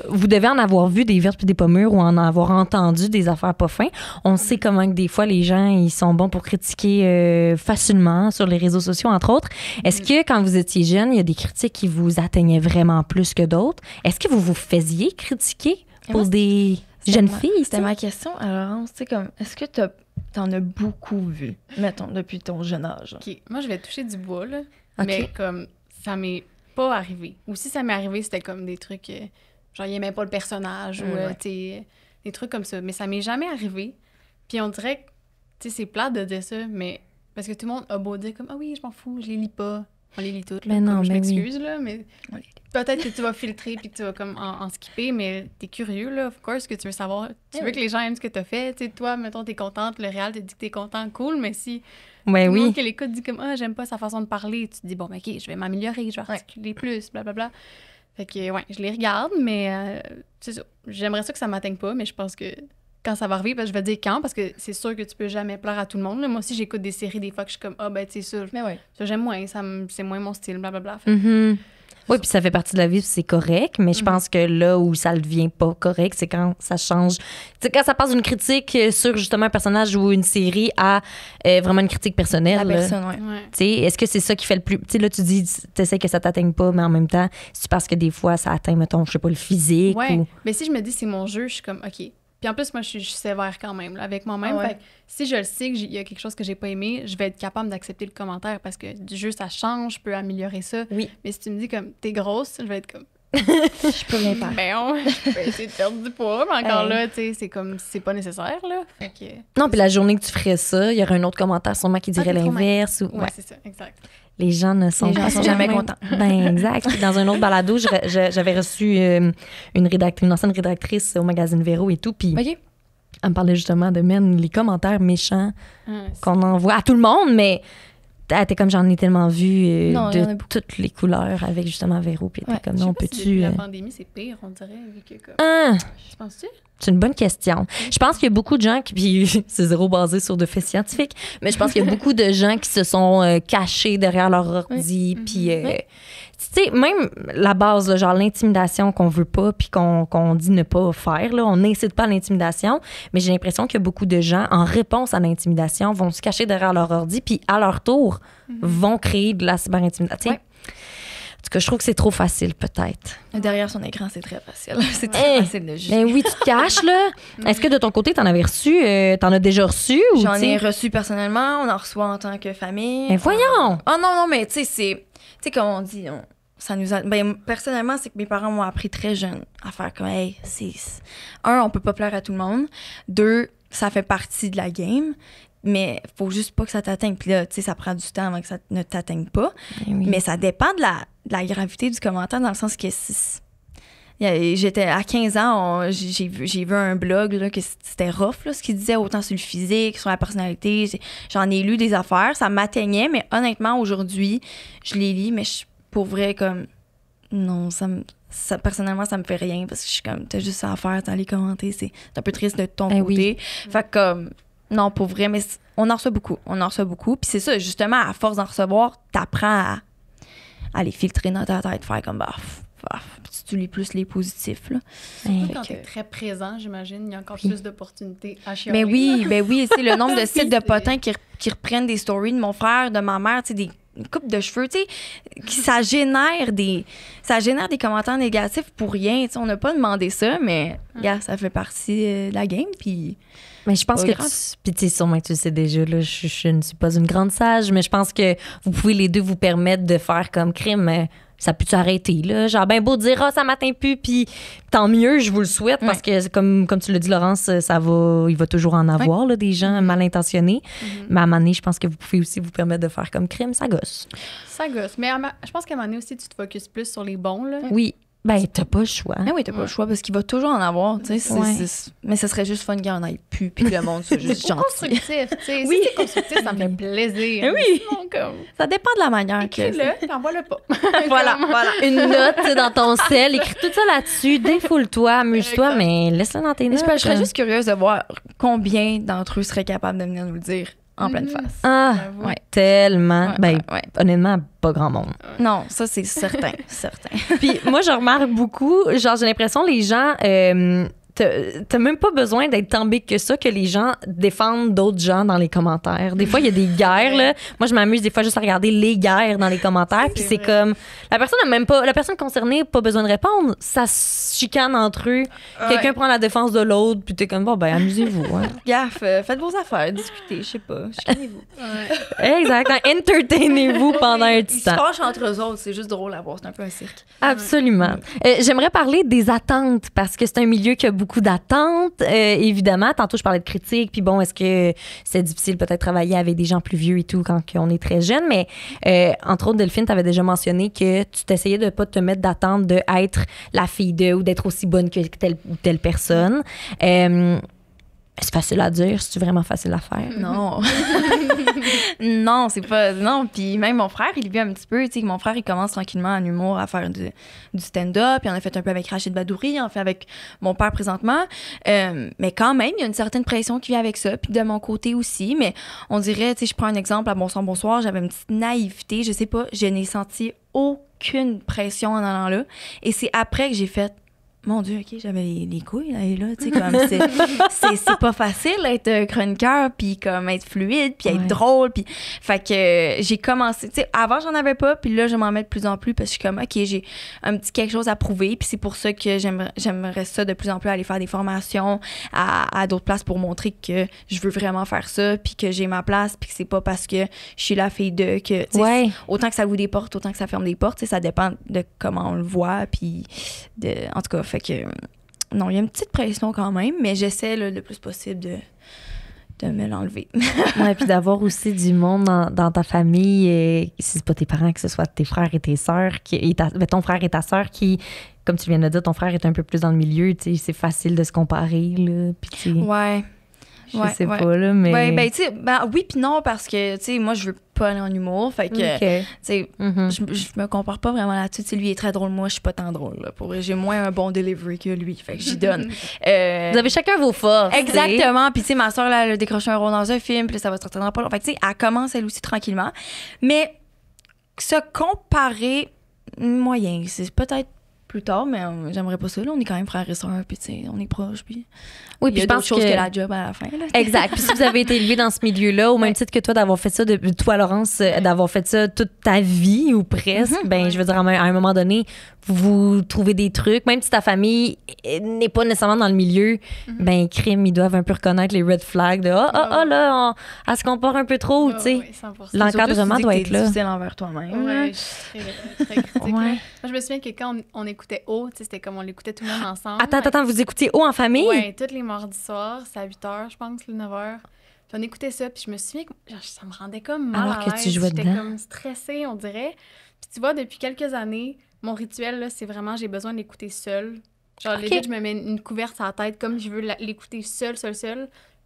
Vous devez en avoir vu des vertes puis des pas mûres ou en avoir entendu des affaires pas fins. On sait comment que des fois, les gens, ils sont bons pour critiquer facilement sur les réseaux sociaux, entre autres. Est-ce que, quand vous étiez jeune, il y a des critiques qui vous atteignaient vraiment plus que d'autres? Est-ce que vous faisiez critiquer pour des jeunes filles? C'était ma question. Alors, tu sais, comme, est-ce que t'en as beaucoup vu, mettons, depuis ton jeune âge? OK. Moi, je vais toucher du bois, là. OK. Mais comme, ça m'est pas arrivé. Ou si ça m'est arrivé, c'était comme des trucs... genre, il aimait pas le personnage ou, tu sais, des trucs comme ça. Mais ça m'est jamais arrivé. Puis on dirait que, tu sais, c'est plate de dire ça, mais... Parce que tout le monde a beau dire comme, ah oui, je m'en fous, je les lis pas. On les lit toutes, là. Mais non, je mais m'excuse, là, mais... Peut-être que tu vas filtrer puis que tu vas comme en skipper, mais t'es curieux, là, of course, que tu veux savoir. Tu veux que les gens aiment ce que t'as fait. Tu sais, toi, mettons, t'es contente, le réel te dit que t'es content, cool, mais si Ben tout le oui. monde qui l'écoute dit comme, ah, j'aime pas sa façon de parler, tu te dis, bon, ben, OK, je vais m'améliorer, je vais articuler plus, blablabla. Fait que, ouais, je les regarde, mais c'est ça. J'aimerais ça que ça m'atteigne pas, mais je pense que quand ça va arriver, ben, je vais dire quand, parce que c'est sûr que tu peux jamais plaire à tout le monde. Là. Moi aussi, j'écoute des séries des fois que je suis comme, ah, ben, tu sais, ça, ça j'aime moins, c'est moins mon style, blablabla. Mm-hmm. Oui, puis ça fait partie de la vie, c'est correct, mais je pense que là où ça ne devient pas correct, c'est quand ça change. Tu sais, quand ça passe d'une critique sur justement un personnage ou une série à vraiment une critique personnelle. La personne, ouais. Tu sais, est-ce que c'est ça qui fait le plus. Tu sais, là, tu dis, tu essaies que ça t'atteigne pas, mais en même temps, c'est parce que des fois, ça atteint, mettons, je sais pas, le physique. Ouais, ou... mais si je me dis c'est mon jeu, je suis comme, OK. Puis en plus, moi, je suis sévère quand même, là, avec moi-même. Fait que si je le sais qu'il y a quelque chose que j'ai pas aimé, je vais être capable d'accepter le commentaire parce que du jeu, ça change, je peux améliorer ça. Oui. Mais si tu me dis comme, t'es grosse, je vais être comme... Je peux rien faire. Ben, je peux essayer de perdre du poids, mais encore là, tu sais, c'est comme, c'est pas nécessaire, là. Fait que... Non, puis la journée que tu ferais ça, il y aurait un autre commentaire sûrement qui dirait l'inverse. Ou... Ouais, c'est ça, exact. Les gens ne sont jamais contents. Ben, exact. Puis dans un autre balado, j'avais reçu une ancienne rédactrice au magazine Véro et tout. Puis elle me parlait justement de les commentaires méchants qu'on envoie à tout le monde, mais elle était comme, j'en ai tellement vu de toutes les couleurs avec justement Véro. Puis elle était comme, non, peux-tu. Depuis la pandémie, c'est pire, on dirait. Vu que, comme... Je pense-tu? C'est une bonne question. Je pense qu'il y a beaucoup de gens qui, puis c'est zéro basé sur de faits scientifiques, mais je pense qu'il y a beaucoup de gens qui se sont cachés derrière leur ordi, puis tu sais, même la base, là, genre l'intimidation qu'on veut pas, puis qu'on dit ne pas faire, là, on n'incite pas à l'intimidation, mais j'ai l'impression que beaucoup de gens, en réponse à l'intimidation, vont se cacher derrière leur ordi, puis à leur tour, vont créer de la cyber-intimidation. En tout cas, je trouve que c'est trop facile, peut-être. Derrière son écran, c'est très facile. C'est très facile de juger. Ben oui, tu te caches, là. Est-ce que de ton côté, t'en avais reçu? T'en as déjà reçu? J'en ai reçu personnellement. On en reçoit en tant que famille. Ben voyons! Oh non, mais tu sais, c'est... Tu sais, comme on dit, ça nous a... Ben, personnellement, c'est que mes parents m'ont appris très jeune à faire comme, hey, on peut pas plaire à tout le monde. 2, ça fait partie de la game. Mais faut juste pas que ça t'atteigne. Puis là, tu sais, ça prend du temps avant que ça ne t'atteigne pas. Oui. Mais ça dépend de la gravité du commentaire, dans le sens que j'étais à 15 ans, j'ai vu un blog là, que c'était rough, là, ce qu'il disait, autant sur le physique, sur la personnalité. J'en ai lu des affaires, ça m'atteignait, mais honnêtement, aujourd'hui, je les lis, mais pour vrai, comme, non, personnellement, ça me fait rien, parce que je suis comme, t'as juste ça à faire, t'as les commenter, c'est un peu triste de ton côté. Fait que, comme, non, pour vrai, mais on en reçoit beaucoup. Puis c'est ça, justement, à force d'en recevoir, t'apprends à les filtrer dans ta tête, faire comme, tu lis plus les positifs, là. Quand t'es très présent, j'imagine, il y a encore plus d'opportunités à chialer. Ben oui, c'est le nombre de sites de potins qui reprennent des stories de mon frère, de ma mère, tu sais, une coupe de cheveux, tu sais, ça génère des commentaires négatifs pour rien. Tu sais, on n'a pas demandé ça, mais regarde, ça fait partie de la game, puis... Mais je pense Pas que grave. puis tu sais, sûrement que tu le sais déjà, là, je ne suis pas une grande sage, mais je pense que vous pouvez les deux vous permettre de faire comme crime. Ça peut-tu arrêter, là? Genre, ben beau dire, ça m'atteint plus, puis tant mieux, je vous le souhaite, parce que, comme tu l'as dit, Laurence, il va toujours en avoir, là, des gens mal intentionnés. Mais à un moment donné, je pense que vous pouvez aussi vous permettre de faire comme crime, ça gosse. Ça gosse. Mais je pense qu'à un moment donné aussi, tu te focuses plus sur les bons, là. Oui. Ben, t'as pas le choix. Ah oui, t'as pas le choix parce qu'il va toujours en avoir, tu sais. Mais ça serait juste fun qu'il y en ait plus, puis que le monde soit juste gentil. Constructif, tu sais. Oui. Si c'est constructif, ça me fait plaisir. Oui. Sinon, comme, Ça dépend de la manière que... écris-le, puis envoie-le pas. Voilà. Une note tu sais, dans ton sel, écris tout ça là-dessus, défoule-toi, amuse-toi, mais laisse-le dans tes notes. Je serais juste curieuse de voir combien d'entre eux seraient capables de venir nous le dire en pleine face. Ah, J'avoue. Ouais. tellement. Ouais, Ben, ouais. honnêtement, pas grand monde. Non, ça, c'est certain, certain. Puis moi, je remarque beaucoup, genre, j'ai l'impression les gens, t'as même pas besoin d'être tant big que ça que les gens défendent d'autres gens dans les commentaires. Des fois, il y a des guerres, là. Moi, je m'amuse des fois juste à regarder les guerres dans les commentaires, puis c'est comme, la personne concernée n'a pas besoin de répondre. Ça se chicane entre eux. Quelqu'un prend la défense de l'autre, puis t'es comme, bon, ben, amusez-vous. Hein. Gaffe, faites vos affaires, discutez, je sais pas, chicanez-vous. Exact. Entertainez-vous pendant un petit Ils se temps. fâchent entre eux autres, c'est juste drôle à voir, c'est un peu un cirque. Absolument. J'aimerais parler des attentes parce que c'est un milieu qui a beaucoup d'attentes. Évidemment, tantôt je parlais de critiques, puis bon, est-ce que c'est difficile peut-être travailler avec des gens plus vieux et tout quand on est très jeune, mais entre autres, Delphine, tu avais déjà mentionné que tu t'essayais de pas te mettre d'attente de être la fille de ou d'être aussi bonne que telle ou telle personne. C'est facile à dire, c'est vraiment facile à faire. Non. Non, c'est pas... Non, puis même mon frère, il vit un petit peu, tu sais, mon frère, il commence tranquillement en humour à faire du stand-up, il en a fait un peu avec Rachid Badouri, il en fait avec mon père présentement, mais quand même, il y a une certaine pression qui vient avec ça, puis de mon côté aussi, mais on dirait, tu sais, je prends un exemple à Bonsoir, j'avais une petite naïveté, je sais pas, je n'ai senti aucune pression en allant là, et c'est après que j'ai fait mon Dieu, OK, j'avais les couilles là, tu sais, comme c'est pas facile être chroniqueur, puis comme être fluide, puis être drôle, puis fait que j'ai commencé, tu sais, avant j'en avais pas, puis là je m'en mets de plus en plus parce que je suis comme OK, j'ai un petit quelque chose à prouver, puis c'est pour ça que j'aimerais ça de plus en plus aller faire des formations à d'autres places pour montrer que je veux vraiment faire ça, puis que j'ai ma place, puis que c'est pas parce que je suis la fille de que tu sais, autant que ça ouvre des portes, autant que ça ferme des portes, tu sais, ça dépend de comment on le voit, puis en tout cas, fait que non, il y a une petite pression quand même, mais j'essaie le plus possible de me l'enlever. Ouais, puis d'avoir aussi du monde dans ta famille, si c'est pas tes parents, que ce soit tes frères et tes sœurs, ton frère et ta sœur qui, comme tu viens de dire, ton frère est un peu plus dans le milieu, tu sais, c'est facile de se comparer, là, puis ouais. Je sais pas, là, mais... Ouais, ben, tu sais, oui puis non, parce que, tu sais, moi, je veux pas aller en humour, fait que, tu sais, je me compare pas vraiment là-dessus. Tu sais, lui est très drôle, moi, je suis pas tant drôle, là. Pour vrai, j'ai moins un bon delivery que lui, fait que j'y donne. Vous avez chacun vos forces. Exactement, puis tu sais, ma soeur, là, elle a décroché un rôle dans un film, puis là, ça va sortir dans pas longtemps. Fait que, tu sais, elle commence, elle aussi, tranquillement. Mais se comparer, moyen, c'est peut-être plus tard, mais j'aimerais pas ça. Là, on est quand même frères et sœurs, puis tu sais, on est proches, puis oui, puis il y a d'autres choses que la job à la fin. Là. Exact. Puis si vous avez été élevé dans ce milieu-là, au même titre que toi, d'avoir fait ça, toi, Laurence, d'avoir fait ça toute ta vie ou presque, ben je veux dire, à un moment donné, vous trouvez des trucs, même si ta famille n'est pas nécessairement dans le milieu, ben crime, ils doivent un peu reconnaître les red flags de là, elle se compare un peu trop, tu sais. L'encadrement doit être là. C'est difficile envers toi-même. Ouais, je suis très critique. Ouais. Moi, je me souviens que quand on écoutait O, tu sais, c'était comme on l'écoutait tout le monde ensemble. Attends, vous écoutiez O en famille? Oui, tous les mardis soirs, c'est à 8h, je pense, 9h. Puis on écoutait ça, puis je me souviens que ça me rendait comme mal alors à que l'aise. tu jouais J'étais dedans. comme stressée, on dirait. Puis tu vois, depuis quelques années, mon rituel, là, c'est vraiment, j'ai besoin d'écouter seule. Genre, legit, je me mets une couverte à la tête, comme je veux l'écouter seule,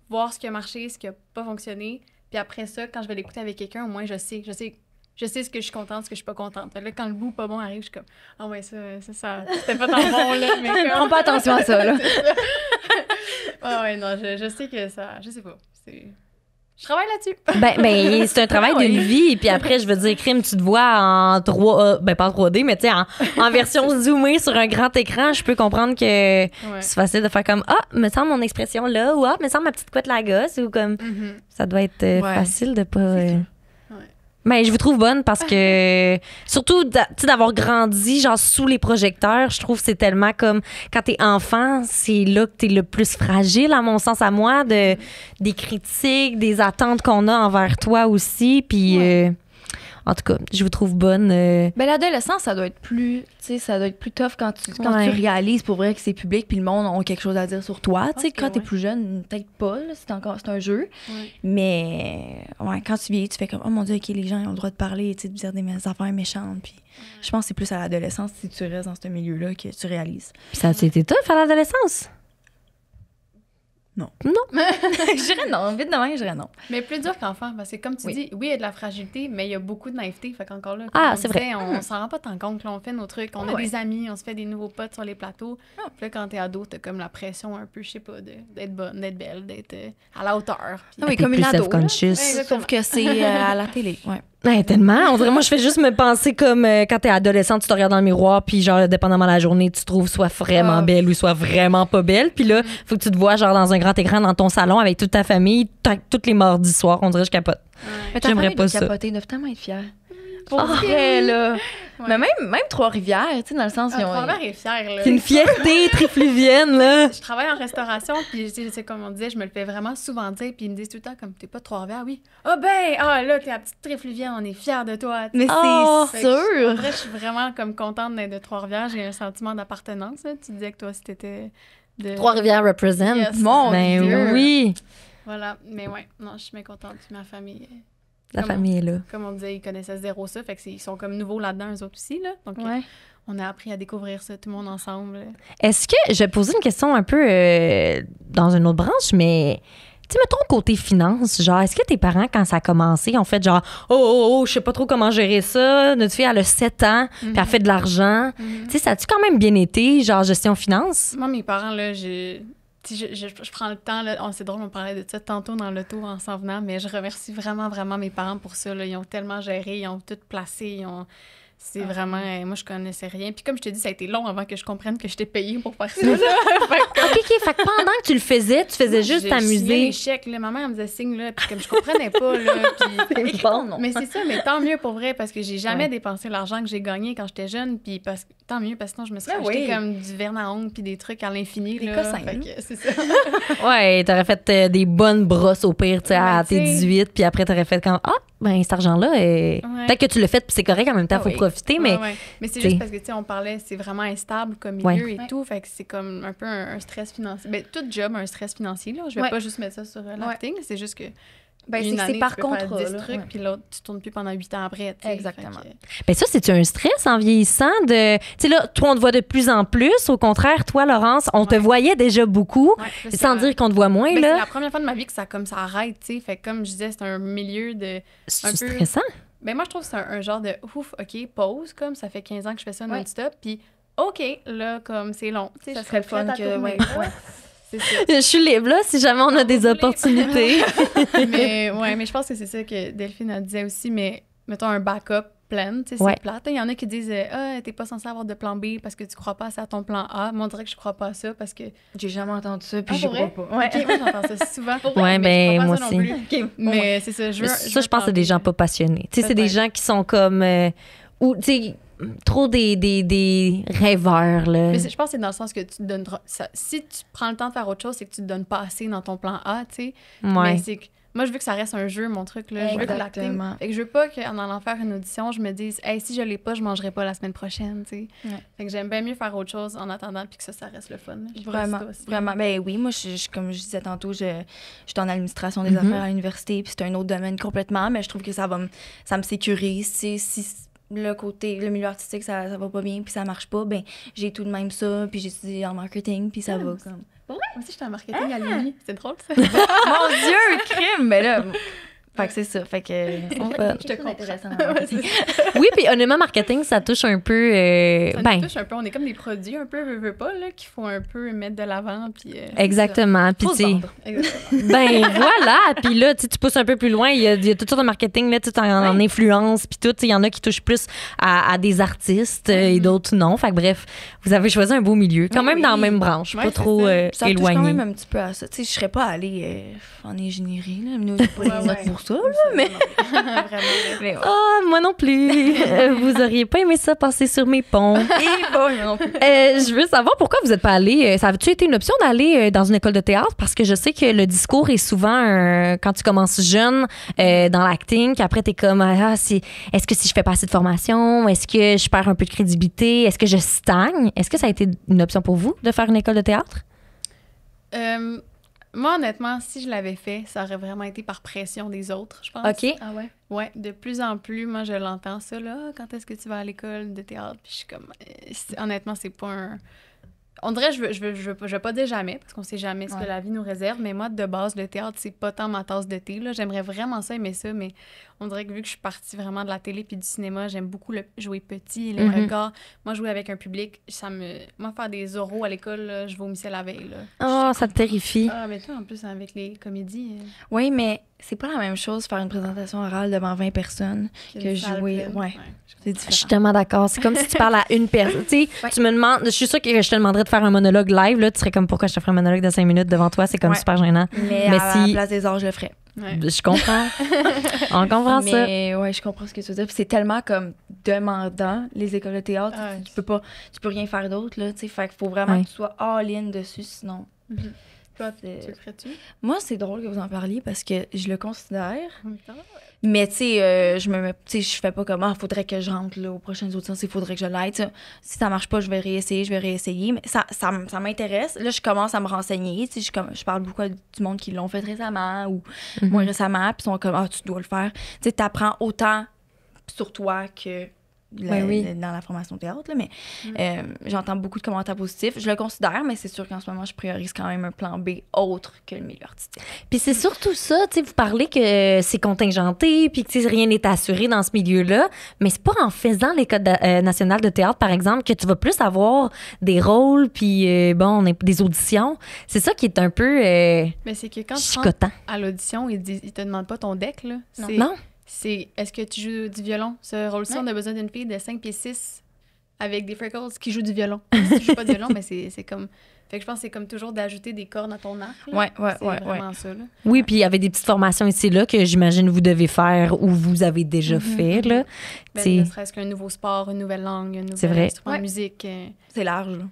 voir ce qui a marché, ce qui a pas fonctionné. Puis après ça, quand je vais l'écouter avec quelqu'un, au moins, je sais ce que je suis contente, ce que je suis pas contente. Fait que là, quand le bout pas bon arrive, je suis comme, ah ouais, ça c'était pas tant bon, là. Mais comme... Prends pas attention à ça, là. Ouais, non, je sais que ça, je sais pas. Je travaille là-dessus. Ben c'est un travail d'une vie. Puis après, je veux dire, crime, tu te vois en 3... ben pas en 3D, mais tu sais, en version zoomée sur un grand écran, je peux comprendre que c'est facile de faire comme, me semble mon expression là, ou me semble ma petite couette la gosse, ou comme, ça doit être facile de pas... Mais je vous trouve bonne parce que, surtout, tu sais, d'avoir grandi, genre, sous les projecteurs, je trouve que c'est tellement comme, quand t'es enfant, c'est là que t'es le plus fragile, à mon sens, à moi, des critiques, des attentes qu'on a envers toi aussi. Puis, en tout cas, je vous trouve bonne. Ben, l'adolescence, ça doit être plus, tu sais, ça doit être plus tough quand tu réalises pour vrai que c'est public puis le monde a quelque chose à dire sur toi. Tu sais, quand t'es plus jeune, peut-être pas, là, c'est un jeu. Ouais. Mais, quand tu vieillis, tu fais comme, oh mon Dieu, OK, les gens ils ont le droit de parler, tu sais, de dire des affaires méchantes. Puis, je pense que c'est plus à l'adolescence, si tu restes dans ce milieu-là, que tu réalises. Puis ça a été tough à l'adolescence? Non. Je dirais non. Vite demain, je dirais non. Mais plus dur qu'enfant, parce que comme tu dis, oui, il y a de la fragilité, mais il y a beaucoup de naïveté. Fait qu'encore là, c'est vrai. On s'en rend pas tant compte. Là, on fait nos trucs, on a des amis, on se fait des nouveaux potes sur les plateaux. Puis là, quand t'es ado, t'as comme la pression un peu, je sais pas, d'être bonne, d'être belle, d'être à la hauteur. Puis, oui, comme une ado. Self-conscious. Sauf que c'est à la télé. Ouais, tellement. On dirait, moi, je fais juste me penser comme quand t'es adolescente, tu te regardes dans le miroir, puis genre, dépendamment de la journée, tu te trouves soit vraiment belle ou soit vraiment pas belle. Puis là, faut que tu te vois genre dans un grand écran dans ton salon avec toute ta famille, toutes les mardis soirs. On dirait que je capote. Mais j'aimerais pas ça. Capoter, ils doivent tellement être fiers. Pour vrai, là. Ouais. Mais même Trois-Rivières, tu sais, dans le sens... Trois-Rivières est fière, là. C'est une fierté trifluvienne, là. Je travaille en restauration, puis tu sais, comme on disait, je me le fais vraiment souvent dire, puis ils me disent tout le temps, comme, t'es pas de Trois-Rivières, oui. Là, t'es la petite trifluvienne, on est fiers de toi. Mais c'est sûr! En vrai, je suis vraiment, comme, contente d'être de Trois-Rivières. J'ai un sentiment d'appartenance, là. Tu disais que toi aussi, t'étais de... Trois-Rivières represent. Yes. Mon Dieu! Oui! Voilà, mais non, je suis bien contente, puis ma famille... La famille est là. Comme on disait, ils connaissaient zéro ça, fait qu'ils sont comme nouveaux là-dedans, eux autres aussi, là. Donc, on a appris à découvrir ça, tout le monde ensemble. Est-ce que, je vais poser une question un peu dans une autre branche, mais, tu sais, mettons côté finance, genre, est-ce que tes parents, quand ça a commencé, ont fait genre, je sais pas trop comment gérer ça, notre fille, elle a 7 ans, puis elle fait de l'argent. Tu sais, ça a-tu quand même bien été, genre, gestion finance? Moi, mes parents, là, je prends le temps, là, c'est drôle, on parlait de ça tantôt dans l'auto en s'en venant, mais je remercie vraiment, vraiment mes parents pour ça. Là. Ils ont tellement géré, ils ont tout placé, c'est vraiment... moi, je connaissais rien. Puis comme je te dis, ça a été long avant que je comprenne que j'étais payée pour faire ça. OK, fait que pendant que tu le faisais, tu faisais juste t'amuser. J'ai les chèques, là. Ma mère, elle me faisait signe, là, puis comme je comprenais pas, là. Puis... c'est bon, non? Mais c'est ça, mais tant mieux pour vrai, parce que j'ai jamais dépensé l'argent que j'ai gagné quand j'étais jeune, puis tant mieux, parce que sinon, je me suis acheté comme du verre à ongles puis des trucs à l'infini, là. C'est ça. Ouais, t'aurais fait des bonnes brosses au pire, tu sais, à tes 18, puis après, t'aurais fait comme, cet argent-là, peut-être que tu l'as fait, puis c'est correct, en même temps, faut profiter, mais... Mais c'est juste parce que, tu sais, on parlait, c'est vraiment instable comme milieu et tout, fait que c'est comme un peu un stress financier. Ben, tout job a un stress financier, là. Je vais pas juste mettre ça sur l'acting, c'est juste que c'est par contre 10 trucs, puis l'autre, tu tournes plus pendant 8 ans après. Exactement. Ben ça, c'est-tu un stress en vieillissant de... Tu sais, là, toi, on te voit de plus en plus. Au contraire, toi, Laurence, on te voyait déjà beaucoup. Sans dire qu'on te voit moins, là. C'est la première fois de ma vie que ça arrête, tu sais. Fait que comme je disais, c'est un milieu de... C'est stressant? Ben moi, je trouve que c'est un genre de ouf, OK, pause, comme ça fait 15 ans que je fais ça non-stop, puis OK, là, comme c'est long. Tu sais, ça serait le fun que... Je suis libre, là, si jamais on a des opportunités. mais je pense que c'est ça que Delphine a disait aussi, mais mettons un backup plan, tu sais, c'est plate. Il y en a qui disent t'es pas censé avoir de plan B parce que tu crois pas assez à ton plan A. Moi, on dirait que je crois pas à ça parce que... J'ai jamais entendu ça, puis j'y crois pas. OK, moi, j'entends ça souvent. Ben moi aussi. Mais c'est ça, je pense que c'est des gens pas passionnés. Tu sais, c'est des gens qui sont comme... ou, tu sais... trop des rêveurs, là. Mais je pense que c'est dans le sens que tu te donnes... Si tu prends le temps de faire autre chose, c'est que tu te donnes pas assez dans ton plan A, tu sais. Mais c'est que... Moi, je veux que ça reste un jeu, mon truc, là. Je veux que l'acting... Fait que je veux pas qu'en allant faire une audition, je me dise « Hey, si je l'ai pas, je mangerai pas la semaine prochaine, tu sais. Fait que j'aime bien mieux faire autre chose en attendant puis que ça reste le fun. Vraiment. Ben oui, moi, comme je disais tantôt, je suis en administration des affaires à l'université, puis c'est un autre domaine complètement, mais je trouve que ça me sécurise, si le milieu artistique, ça va pas bien, puis ça marche pas, ben j'ai tout de même ça, puis j'ai étudié en marketing, puis ça va comme... Moi aussi, j'étais en marketing à l'Uni. C'est drôle, ça. Mon Dieu, crime! Mais là... Fait que c'est ça. Fait que je te comprends. Intéressant. Oui, puis honnêtement, marketing, ça touche un peu... ça touche un peu. On est comme des produits un peu, veux pas, là, qu'il faut un peu mettre de l'avant. Puis, exactement. Puis ben voilà. Puis là, tu pousses un peu plus loin. Il y a toutes sortes de marketing, là, en influence, puis tout. Il y en a qui touchent plus à des artistes et d'autres non. Fait que bref, vous avez choisi un beau milieu. Quand même dans la même branche. Pas trop éloigné. Ça touche quand même un petit peu à ça. Tu sais, je serais pas allée en ingénierie. Là. Nous, c'est pas notre bourse ça, là, Ça, mais... vraiment. mais ouais. Ah, moi non plus. Vous auriez pas aimé ça passer sur mes ponts. Et bon, non plus. Je veux savoir pourquoi vous n'êtes pas allé. Ça avait-tu été une option d'aller dans une école de théâtre? Parce que je sais que le discours est souvent, quand tu commences jeune dans l'acting, qu'après t'es comme, est-ce que si je fais pas assez de formation, est-ce que je perds un peu de crédibilité, est-ce que je stagne? Est-ce que ça a été une option pour vous de faire une école de théâtre? Moi, honnêtement, si je l'avais fait, ça aurait vraiment été par pression des autres, je pense. OK. Ah ouais? Ouais, de plus en plus, moi, je l'entends ça, là. Ah, quand est-ce que tu vas à l'école de théâtre? Puis je suis comme... honnêtement, c'est pas un... On dirait, je veux pas dire jamais, parce qu'on sait jamais ce que la vie nous réserve, mais moi, de base, le théâtre, c'est pas tant ma tasse de thé, là. J'aimerais vraiment ça, aimer ça, mais on dirait que vu que je suis partie vraiment de la télé puis du cinéma, j'aime beaucoup jouer petit, les regards. Moi, jouer avec un public, moi, faire des oraux à l'école, là, je vomissais la veille, là. Oh, ça te terrifie. Ah, mais toi, en plus, avec les comédies... Oui, mais c'est pas la même chose faire une présentation orale devant 20 personnes que jouer. Ouais, c'est différent. Je suis tellement d'accord. C'est comme si tu parles à une personne. Tu sais, tu me demandes, je suis sûre que je te demanderais de faire un monologue live. Là, tu serais comme, pourquoi je te ferais un monologue de 5 minutes devant toi? C'est comme super gênant. Mais à la place des arts, je le ferais. Ouais. Je comprends. On comprend ça. Mais ouais, je comprends ce que tu veux dire. Puis c'est tellement comme demandant, les écoles de théâtre. Tu peux rien faire d'autre, là. Tu sais, fait qu'il faut vraiment que tu sois all-in dessus, sinon. Toi, tu le ferais-tu? Moi, c'est drôle que vous en parliez parce que je le considère. Mais tu sais, je fais pas comme faudrait que je rentre là, aux prochaines auditions, il faudrait que je l'aide. Si ça marche pas, je vais réessayer. Mais ça m'intéresse. Là, je commence à me renseigner. Je parle beaucoup du monde qui l'ont fait récemment ou moins récemment, puis ils sont comme tu dois le faire. Tu sais, t'apprends autant sur toi que dans la formation théâtre, là, mais j'entends beaucoup de commentaires positifs. Je le considère, mais c'est sûr qu'en ce moment, je priorise quand même un plan B autre que le milieu artistique. Puis c'est surtout ça, tu sais, vous parlez que c'est contingenté, puis que rien n'est assuré dans ce milieu-là, mais c'est pas en faisant l'École nationale de théâtre, par exemple, que tu vas plus avoir des rôles, puis des auditions. C'est ça qui est un peu mais c'est que quand tu rentres à l'audition, ils te demandent pas ton deck, là. Non. C'est est-ce que tu joues du violon? Ce rôle-ci, on a besoin d'une fille de 5 pieds 6 avec des freckles qui joue du violon. Si tu joues pas de violon, mais c'est comme... Fait que je pense que c'est comme toujours d'ajouter des cordes à ton arc. Ouais. C'est vraiment ça, là. Oui, puis il y avait des petites formations ici là que j'imagine vous devez faire ou vous avez déjà fait, là. Ne serait-ce qu'un nouveau sport, une nouvelle langue, un nouvel instrument de musique. C'est large, là.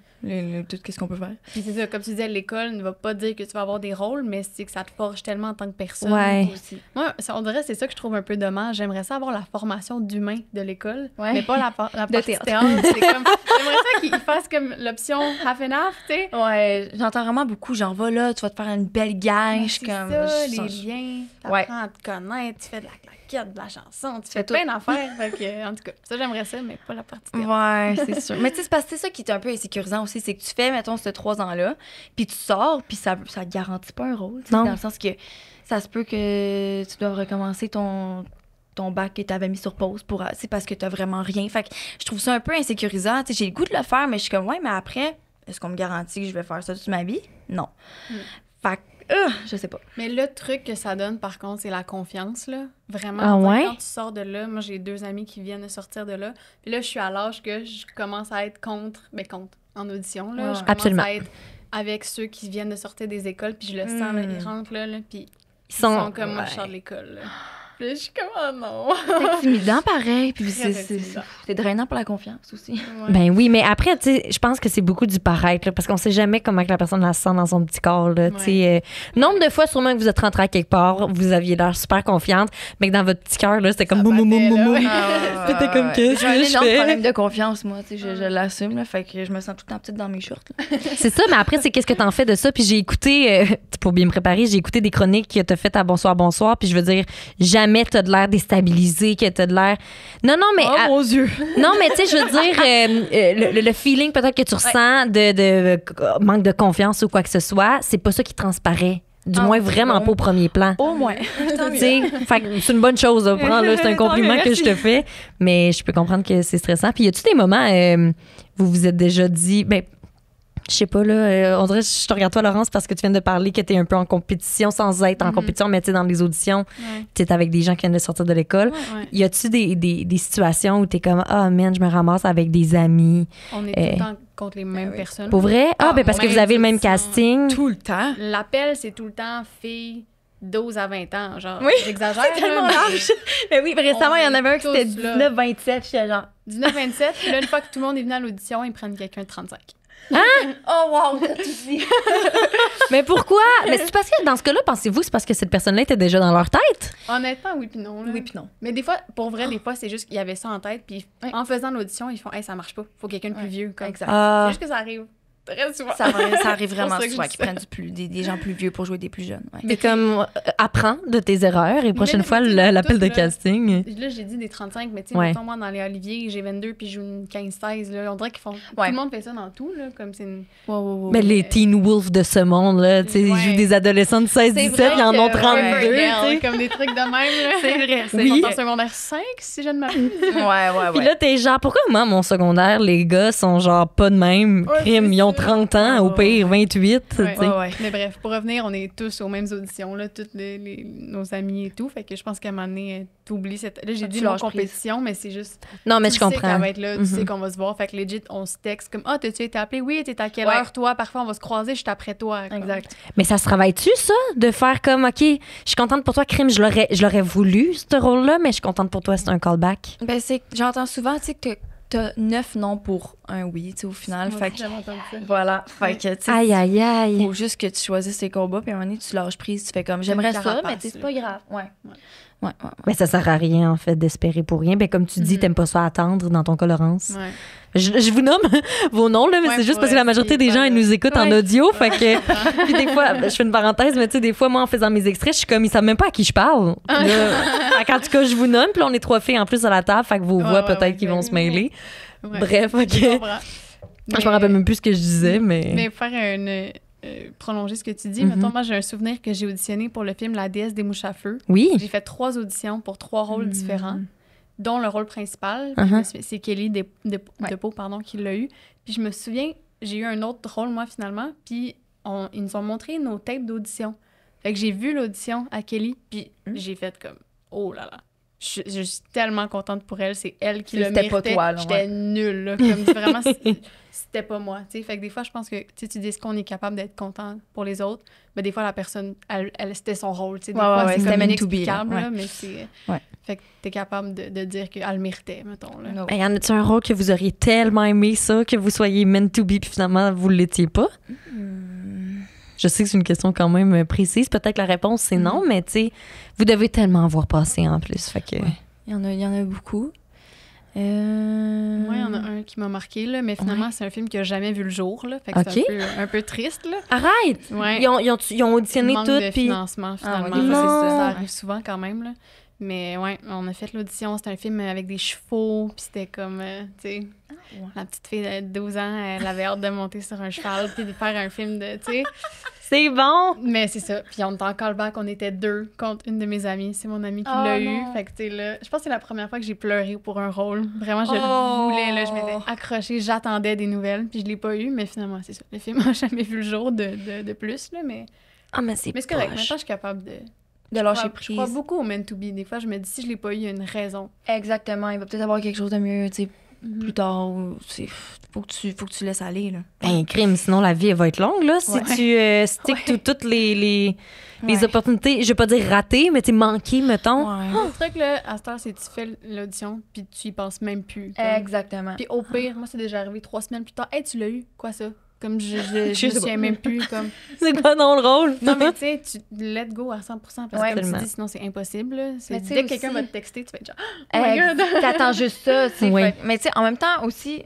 Tout ce qu'on peut faire. Puis c'est ça, comme tu disais, l'école ne va pas dire que tu vas avoir des rôles, mais c'est que ça te forge tellement en tant que personne. Ouais. Aussi. Moi, on dirait c'est ça que je trouve un peu dommage. J'aimerais ça avoir la formation d'humain de l'école, mais pas la partie théâtre. C'est comme, j'aimerais ça qu'ils fassent comme l'option half and half, tu sais. Ouais, j'entends vraiment beaucoup, genre, va là, tu vas te faire une belle gang. C'est comme, ça, les liens, t'apprends à te connaître, tu fais de la claquette, de la chanson, tu fais plein d'affaires. En tout cas, ça, j'aimerais ça, mais pas la partie théâtre. Ouais, c'est sûr. Mais tu sais, c'est parce que c'est ça qui est un peu insécurisant aussi, c'est que tu fais, mettons, ces 3 ans-là, puis tu sors, puis ça te garantit pas un rôle. Dans le sens que ça se peut que tu dois recommencer ton bac que tu avais mis sur pause c'est parce que tu vraiment rien. Fait que je trouve ça un peu insécurisant. T'sais, j'ai le goût de le faire, mais je suis comme, ouais, mais après, est-ce qu'on me garantit que je vais faire ça toute ma vie? Non. Fait que, je sais pas. Mais le truc que ça donne, par contre, c'est la confiance, là. Vraiment. Quand tu sors de là, moi, j'ai 2 amis qui viennent de sortir de là. Puis là, je suis à l'âge que je commence à être contre en audition, là. Je commence à être avec ceux qui viennent de sortir des écoles, puis je le sens, là, ils rentrent là, puis ils sont comme moi, je sors de l'école, là. Puis je suis comme, oh non! C'est intimidant pareil, puis c'est drainant pour la confiance aussi. Ouais. Ben oui, mais après, tu sais, je pense que c'est beaucoup du paraître, là, parce qu'on sait jamais comment que la personne la sent dans son petit corps, là, tu sais. Nombre de fois, sûrement que vous êtes rentré à quelque part, vous aviez l'air super confiante, mais que dans votre petit cœur, là, c'était comme boum. C'était comme, qu'est-ce que je fais? J'ai un problème de confiance, moi, tu sais, je l'assume, là, fait que je me sens tout le temps petite dans mes shorts, là. C'est ça, mais après, c'est qu'est-ce que t'en fais de ça? Puis j'ai écouté, pour bien me préparer, j'ai écouté des chroniques que t'as faites à Bonsoir, puis je veux dire, jamais t'as de l'air déstabilisé, que t'as de l'air... Non, mais... Oh, mon Dieu! Non, mais tu sais, je veux dire, le feeling peut-être que tu ressens de manque de confiance ou quoi que ce soit, c'est pas ça qui transparaît. Du moins, vraiment pas au premier plan. Au moins. Tu sais, c'est une bonne chose, là. C'est un compliment que je te fais, mais je peux comprendre que c'est stressant. Puis y a-tu des moments, vous vous êtes déjà dit... Ben, je sais pas, là, on dirait, je te regarde toi, Laurence, parce que tu viens de parler que t'es un peu en compétition sans être en compétition, mais tu sais, dans les auditions, t'es avec des gens qui viennent de sortir de l'école. Y a-tu des situations où t'es comme, man, je me ramasse avec des amis? On est tout le temps contre les mêmes personnes. Pour vrai? Ben parce que vous avez le même casting. Tout le temps. L'appel, c'est tout le temps filles 12 à 20 ans, genre. Oui, j'exagère. c'est tellement là, large. Mais oui, récemment, il y en avait un qui tous c'était là. 19-27. J'étais genre... 19-27, puis là, une fois que tout le monde est venu à l'audition, ils prennent quelqu'un de 35. Oh, wow, t'as tout dit. Mais pourquoi? Mais c'est parce que dans ce cas-là, pensez-vous, c'est parce que cette personne-là était déjà dans leur tête? Honnêtement, oui puis non. Là. Oui, puis non. Mais des fois, pour vrai, des fois, c'est juste qu'il y avait ça en tête, puis Ouais. en faisant l'audition, ils font « Hey, ça marche pas, faut quelqu'un de plus Ouais, vieux. » Comme exact. C'est juste que ça arrive très souvent. Ça arrive vraiment C'est pour ça que souvent je qu'ils dis ça. prennent des gens plus vieux pour jouer des plus jeunes. Ouais. Mais comme, apprends de tes erreurs et prochaine Mais fois, tu sais, l'appel tout, de là. casting. Là, j'ai dit des 35, mais tu sais, Ouais. mettons, moi, dans les Olivier, j'ai 22, puis je joue une 15-16, là. On dirait qu'ils font... Ouais. Tout le monde fait ça dans tout, là, comme c'est une... Mais les Teen Wolf de ce monde, là, tu sais, ils Ouais. jouent des adolescents de 16-17, ils en ont 32, tu sais. Comme des trucs de même, là. C'est vrai, c'est Oui. Ils sont en secondaire 5, si je ne m'abuse. Ouais. Puis là, t'es genre, pourquoi moi, mon secondaire, les gars sont genre pas de même? Ouais, Crime, c'est ils ont ça. 30 ans, au pire, 28, tu Ouais. sais. Ouais. Mais bref, pour revenir, on est tous aux mêmes auditions, là, tous nos amis et tout. Fait que je pense qu'à un moment donné, t'oublies cette... Là, j'ai Tu dit non lâches prise. compétition, mais c'est juste... Non, mais tu je sais comprends. qu'elle va être là, tu Mhm. sais qu'on va se voir. Fait que legit, on se texte comme « Ah, t'as-tu été appelé? Oui, t'es à quelle Ouais. heure, toi? Parfois, on va se croiser, je suis après toi. » Comme. Exact. Mais ça se travaille-tu, ça? De faire comme, OK, je suis contente pour toi, Crime, je l'aurais voulu, ce rôle-là, mais je suis contente pour toi, c'est un callback. Ben, c'est que j'entends souvent, tu sais, que t'as 9 noms pour un oui, tu sais, au final. Moi Fait aussi, que, j'avais entendu ça. voilà. Fait que, tu sais, Aïe, aïe, aïe. faut juste que tu choisisses tes combats, puis à un moment donné, tu lâches prise, tu fais comme, j'aimerais ça, carapace, mais tu sais, c'est là. pas grave. Ouais. Mais ça sert à rien, en fait, d'espérer pour rien. Ben, comme tu dis, Mhm. t'aimes pas ça attendre dans ton cas, Laurence. Ouais. Je vous nomme vos noms, là, mais Ouais, c'est juste pour parce que la majorité essayer des gens, pas ils de- nous écoutent en Ouais. audio. Fait que, puis des fois, je fais une parenthèse, mais tu sais, des fois, moi, en faisant mes extraits, je suis comme, ils savent même pas à qui je parle. Puis là, fait qu'en tout cas, je vous nomme, puis là, on est 3 filles en plus à la table, fait que vos voix, Ouais, peut-être ouais, qu'ils ben vont oui. se mêler. Ouais. Bref, Je OK. comprends. Je me rappelle même plus ce que je disais, mais... Mais pour faire une... prolonger ce que tu dis, Mhm. mettons, moi, j'ai un souvenir que j'ai auditionné pour le film La déesse des mouches à feu. Oui. J'ai fait 3 auditions pour 3 rôles différents, dont le rôle principal. Puis Uh-huh. je me suis- c'est Kelly Ouais. Depeau, pardon, qui l'a eu. Puis je me souviens, j'ai eu un autre rôle, moi, finalement. Puis ils nous ont montré nos tapes d'audition. Fait que j'ai vu l'audition à Kelly, puis j'ai fait comme, oh là là. Je suis tellement contente pour elle. C'est elle qui le C'était pas méritait. toi, là, J'étais ouais. nulle, là. Comme vraiment, c'était pas moi. Tu sais, fait que des fois, je pense que tu dis est-ce qu'on est capable d'être content pour les autres. Mais des fois, la personne, elle c'était son rôle. Tu sais, des Ouais, fois, ouais, c'est c'était comme meant to be, là. inexplicable, Ouais. là, mais c'est... Ouais. Fait que t'es capable de dire qu'elle le méritait, mettons. Là. No. Y en a-tu un rôle que vous auriez tellement aimé ça, que vous soyez meant to be, puis finalement, vous l'étiez pas? Je sais que c'est une question quand même précise. Peut-être que la réponse, c'est non, mais tu sais, vous devez tellement en voir passer en plus. Fait que... Ouais. Il y en a beaucoup. Moi, il y en a un qui m'a marqué, là, mais finalement, c'est un film qui a jamais vu le jour. Là, fait que Ok. c'est un peu triste. Là. Arrête! Ouais. Ils ont auditionné Manque tout, de puis... financement, finalement. Ah ouais, Là, non. c'est ça, ça arrive souvent quand même. Là. Mais ouais, on a fait l'audition. C'était un film avec des chevaux, puis c'était comme, tu sais, la petite fille de 12 ans, elle avait hâte de monter sur un cheval, puis de faire un film de, tu sais. C'est bon! Mais c'est ça. Puis on était en callback, on était 2 contre une de mes amies. C'est mon amie qui Oh l'a non. eu. Fait que, tu sais, là, je pense que c'est la première fois que j'ai pleuré pour un rôle. Vraiment, je Oh. le voulais, là. Je m'étais accrochée, j'attendais des nouvelles, puis je l'ai pas eu. Mais finalement, c'est ça. Le film a jamais vu le jour de plus, là. Mais Ah, mais c'est correct. poche. Maintenant, je suis capable de... De lâcher Je prise. crois beaucoup au meant to be. Des fois, je me dis, si je l'ai pas eu, il y a une raison. Exactement. Il va peut-être avoir quelque chose de mieux, tu sais, plus tard. Ou, faut que tu laisses aller, là. Ben, crime, sinon la vie, elle va être longue, là, si Ouais. tu sticks Ouais. toutes les Ouais. opportunités, je vais pas dire ratées, mais tu sais, manquées, mettons. Ouais. Le truc, là, à cette heure, c'est que tu fais l'audition, puis tu y penses même plus. comme. Exactement. Puis au pire, moi, c'est déjà arrivé 3 semaines plus tard. Hey, tu l'as eu? Quoi ça? Comme je me sais souviens pas. même plus. Comme... C'est quoi dans le rôle? Non, mais tu sais, tu let go à 100%. Parce que Ouais. comme Tellement. tu dis, sinon c'est impossible. Là. Mais tu sais Dès que quelqu'un aussi- va te texter, tu vas être genre, oh my God! T'attends juste ça, tu sais. Oui. Mais tu sais, en même temps aussi,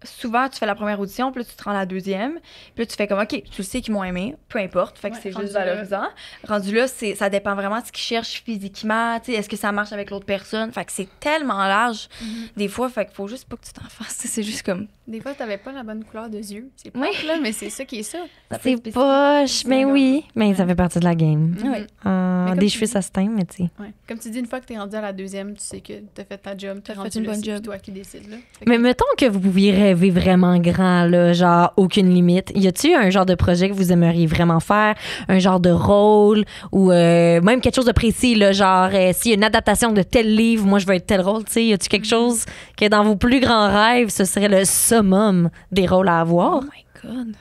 souvent, tu fais la première audition, puis là, tu te rends à la deuxième, puis là, tu fais comme, OK, tu le sais qu'ils m'ont aimé, peu importe, fait que Ouais, c'est rendu juste valorisant. Rendu là, ça dépend vraiment de ce qu'ils cherchent physiquement, tu sais, est-ce que ça marche avec l'autre personne, fait que c'est tellement large, des fois, fait qu'il faut juste pas que tu t'en fasses, tu sais, c'est juste comme... Des fois, t'avais pas la bonne couleur de yeux. C'est pas Oui. là, mais c'est ça qui est ça. C'est poche, mais oui. Mais ça fait partie de la game. Ouais. Mais comme Des tu cheveux, dis- ça se teint, mais tu sais. Ouais. Comme tu dis, une fois que t'es rendu à la deuxième, tu sais que t'as fait ta job, t'as T'as rendu fait une là, bonne c'est job. toi qui décides. Là. Fait que- Mais mettons que vous pouviez rêver vraiment grand, là, genre aucune limite. Y a-tu un genre de projet que vous aimeriez vraiment faire? Un genre de rôle? Ou même quelque chose de précis, là, genre s'il y a une adaptation de tel livre, moi je veux être tel rôle, tu sais. Y a-tu quelque chose que dans vos plus grands rêves, ce serait le summum des rôles à avoir? Oh my God!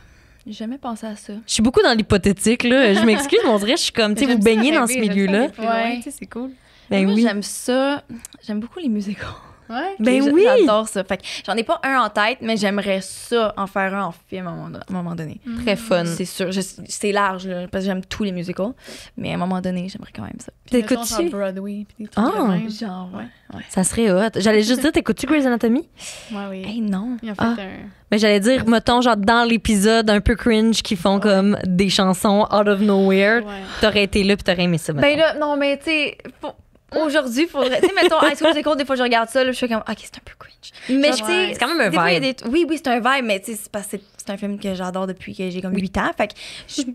J'ai jamais pensé à ça. Je suis beaucoup dans l'hypothétique, là. Je m'excuse, mais on dirait que je suis comme, tu sais, vous baignez dans ce milieu-là. Ouais, tu sais, c'est cool. Ben Moi, oui. j'aime ça. J'aime beaucoup les musicals. Ouais. Ben J- oui. J'adore ça. Fait que j'en ai pas un en tête, mais j'aimerais ça en faire un en film à un moment donné. Très fun. C'est sûr. C'est large, là, parce que j'aime tous les musicals. Mais à un moment donné, j'aimerais quand même ça. Puis mettons, T'écoutes-tu? genre Broadway, puis des trucs Ah. de même. Genre, ouais. Ça serait hot. J'allais juste dire, t'écoutes-tu Grey's Anatomy? Ouais, oui. Hey, non. Ils ont fait Ah. un... Mais j'allais dire, mettons, genre, dans l'épisode un peu cringe qui font comme des chansons out of nowhere, Ouais. t'aurais été là puis t'aurais aimé ça. Ben mettons. là, non, mais tu sais, aujourd'hui, faudrait. Tu sais, mettons, High School Musical, des fois, je regarde ça, là, je suis comme, OK, c'est un peu cringe. Mais tu sais, Ouais. C'est quand même un des fois, il y a vibe. Oui, c'est un vibe, mais tu sais, c'est parce que c'est un film que j'adore depuis que j'ai comme 8 ans. Fait que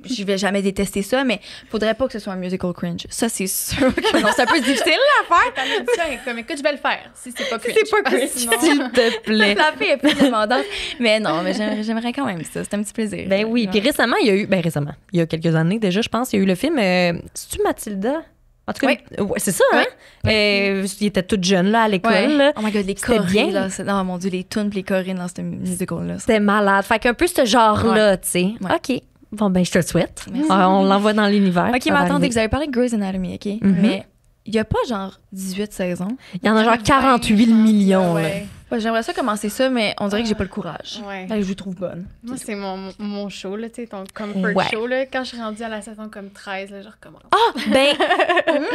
je vais jamais détester ça, mais faudrait pas que ce soit un musical cringe. Ça, c'est sûr que non, c'est un peu difficile à faire. Ta méditation est comme, écoute, je vais le faire. Si c'est pas cringe. c'est pas cringe. Sinon- S'il te plaît. La fille est plus demandante. Mais non, mais j'aimerais quand même ça. C'est un petit plaisir. Ben oui. Puis récemment, il y a eu, il y a quelques années déjà, je pense, il y a eu le film, c'est-tu Mathilda? En tout cas, ouais, c'est ça, hein? Il était toute jeune, là, à l'école. Ouais. là. Oh my god, les C'était chorés, bien. là. Non, mon Dieu, les tunes pis les chorines dans ce musical-là. C'était malade. Fait qu'un peu ce genre-là, tu sais. Ouais. OK. Bon, ben, je te le souhaite. Merci. On l'envoie dans l'univers. OK, Ça mais va attendez, arriver. vous avez parlé de Grey's Anatomy, OK? Mais il y a pas genre 18 saisons. Il y en a genre 48 millions, là. Ouais. Ouais, j'aimerais ça commencer ça, mais on dirait que j'ai pas le courage. Ouais. Fait que je vous trouve bonne. Moi, c'est mon show, là, tu sais, ton comfort Ouais. show, là. Quand je suis rendue à la saison comme 13, là, je recommence. Ben,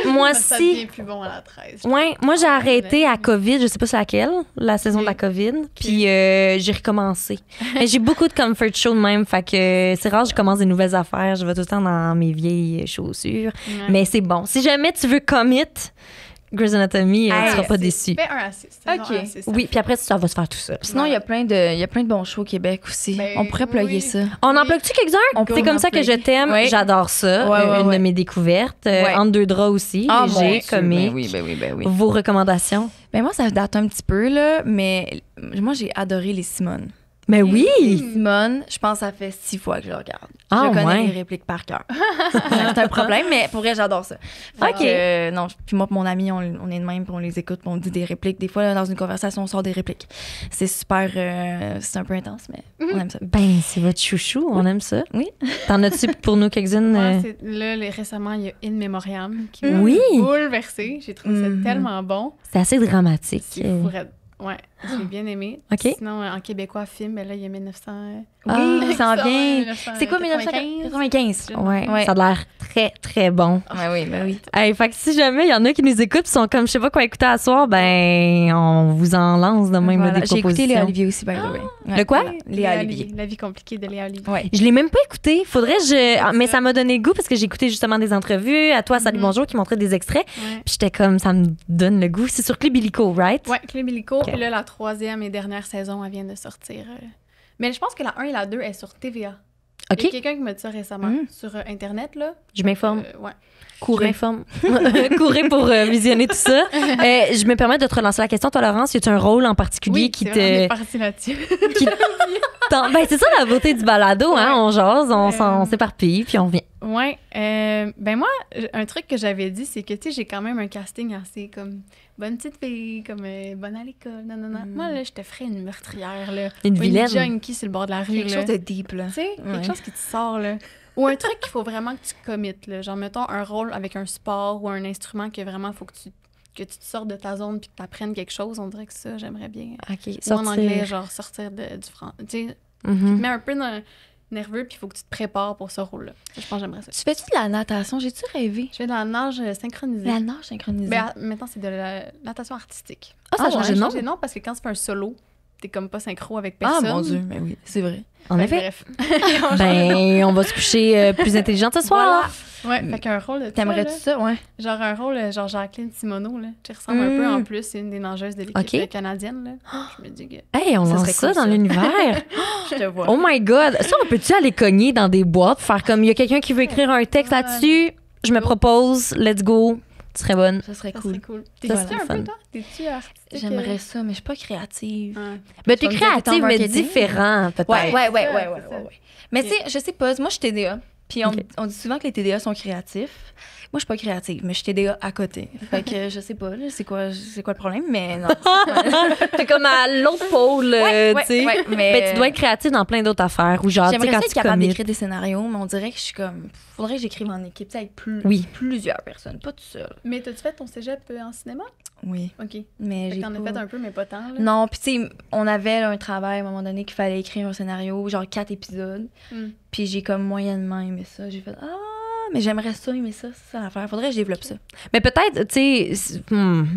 moi Ça aussi. devient plus bon à la 13. Ouais, moi j'ai arrêté à COVID, je sais pas c'est laquelle, la saison de la COVID, puis j'ai recommencé. Mais j'ai beaucoup de comfort show de même, fait que c'est rare que je commence des nouvelles affaires, je vais tout le temps dans mes vieilles chaussures, Ouais. mais c'est bon. Si jamais tu veux commit Grey's Anatomy, tu Hey, seras pas C'est- déçu. Fais un assist. saison Ok. un assist, Oui, ça puis après ça va se faire tout seul. Sinon, il y a plein de bons shows au Québec aussi. Ben, on pourrait plugger oui. ça. On en plug-tu quelques-uns? C'est comme ça que je t'aime, Oui. j'adore ça, Ouais, une ouais. de mes découvertes. Ouais. Entre deux draps aussi, léger, comique. Ben oui. Vos recommandations? Ben moi, ça date un petit peu, là, mais moi, j'ai adoré les Simone. Mais oui! Simone, je pense que ça fait 6 fois que je le regarde. Ah, je connais ouais. les répliques par cœur. C'est un problème, mais pour vrai, j'adore ça. Fait Ok. que, non, puis moi et mon ami, on est de même, puis on les écoute, puis on dit des répliques. Des fois, là, dans une conversation, on sort des répliques. C'est super, c'est un peu intense, mais on aime ça. Ben, c'est votre chouchou, on aime ça. Oui. T'en as-tu pour nous quelques-unes? Moi, récemment, il y a In Memoriam qui m'a Oui. bouleversée. J'ai trouvé ça tellement bon. C'est assez dramatique. C'est fou, raide. Ouais, j'ai bien aimé. OK. Sinon, en québécois film, ben là, il y a 1900. Oui, ça en vient. 1995. C'est quoi 1995? Ouais, Ouais. ça a l'air très, très bon. Ben oui. Hey, fait que si jamais il y en a qui nous écoutent et sont comme, je sais pas quoi écouter à soir, ben, on vous en lance de même Voilà. des J'ai écouté Léa propositions. Olivier aussi, by the way. Ouais. Le quoi? Léa Olivier. La vie compliquée de Léa Olivier. Ouais. Je l'ai même pas écouté. Faudrait que je. Mais ça m'a donné le goût parce que j'ai écouté justement des entrevues. À toi, salut, bonjour, qui montraient des extraits. Ouais. Puis j'étais comme, ça me donne le goût. C'est sur Club Illico, right? Ouais, Club Illico. Ok. Puis là, la 3e et dernière saison, elle vient de sortir. Mais je pense que la 1 et la 2 est sur TVA. Il y a OK, quelqu'un qui m'a dit ça récemment sur Internet, là. je m'informe. Ouais. Je m'informe. Courez pour visionner tout ça. Je me permets de te relancer la question. Toi, Laurence, y a-tu un rôle en particulier Oui, qui c'est vrai, on te. est parti là-dessus. Ben, c'est ça la beauté du balado, hein? Ouais. On jase, on s'éparpille, puis on vient. Ouais. Ben moi, un truc que j'avais dit, c'est que, tu sais, j'ai quand même un casting assez comme bonne petite fille, comme bonne à l'école, non. Moi, là, je te ferais une meurtrière, là. Une Ou vilaine. junkie sur le bord de la rue, Quelque là. chose de deep, là. Tu sais, Ouais. quelque chose qui te sort, là. Ou un truc qu'il faut vraiment que tu committes, là. Genre, mettons, un rôle avec un sport ou un instrument que vraiment, faut que tu te sortes de ta zone puis que tu apprennes quelque chose. On dirait que ça, j'aimerais bien. OK. Ou en anglais, genre, sortir du français. Tu sais, Mhm. mets un peu nerveux puis il faut que tu te prépares pour ce rôle-là. Je pense que j'aimerais ça. Tu fais-tu de la natation? J'ai-tu rêvé? Je fais de la nage synchronisée. La nage synchronisée. Ben, maintenant, c'est de la natation artistique. Ah, ça a changé de nom? changé de nom parce que quand tu fais un solo, t'es comme pas synchro avec Ah, personne. mon Dieu, mais oui, c'est vrai. En Fait effet. Bref. Ben, on va se coucher plus intelligente ce soir. Ouais, fait qu'un rôle de T'aimerais-tu ça? Ouais. Genre un rôle, genre Jacqueline Simoneau, là. Tu ressembles un peu en plus, c'est une des nageuses de l'équipe Ok. canadienne, là. Je me dis que. Hey, on Ça lance serait ça cool, dans ça. l'univers. Je te vois. Oh my God. Ça, on peut-tu aller cogner dans des boîtes, faire comme, il y a quelqu'un qui veut écrire un texte Ouais. là-dessus, je me propose, let's go. Tu serais bonne. Ça serait Ça cool. serait cool. Ça T'es-tu serait un fun. peu, toi? T'es-tu artistique? J'aimerais ça, mais je suis pas créative. Ouais. Ben, Tu t'es vas me dire que t'es en créative, mais marketing? différent, peut-être. Ouais. c'est ça. Mais tu sais, je sais pas, moi, je suis TDA. Puis on dit souvent que les TDA sont créatifs. Moi, je suis pas créative, mais je suis TDA à côté. Fait que je sais pas, là, c'est quoi le problème, mais non. T'es comme à l'autre pôle, tu sais. Ouais, Mais tu dois être créative dans plein d'autres affaires. Ou genre, tu sais, j'aimerais quand ça tu être capable commites. d'écrire des scénarios, mais on dirait que je suis comme... Faudrait que j'écrive en équipe, tu sais, avec plusieurs personnes, pas tout seul. Mais t'as-tu fait ton cégep en cinéma? Oui. OK. Mais Fait j'ai que t'en as fait un peu, mais pas tant, là. Non, puis tu sais, on avait là, un travail à un moment donné qu'il fallait écrire un scénario, genre 4 épisodes. Puis j'ai comme moyennement aimé ça. J'ai fait mais j'aimerais ça aimer ça, c'est ça l'affaire. Faudrait que je développe ça. Mais peut-être, tu sais,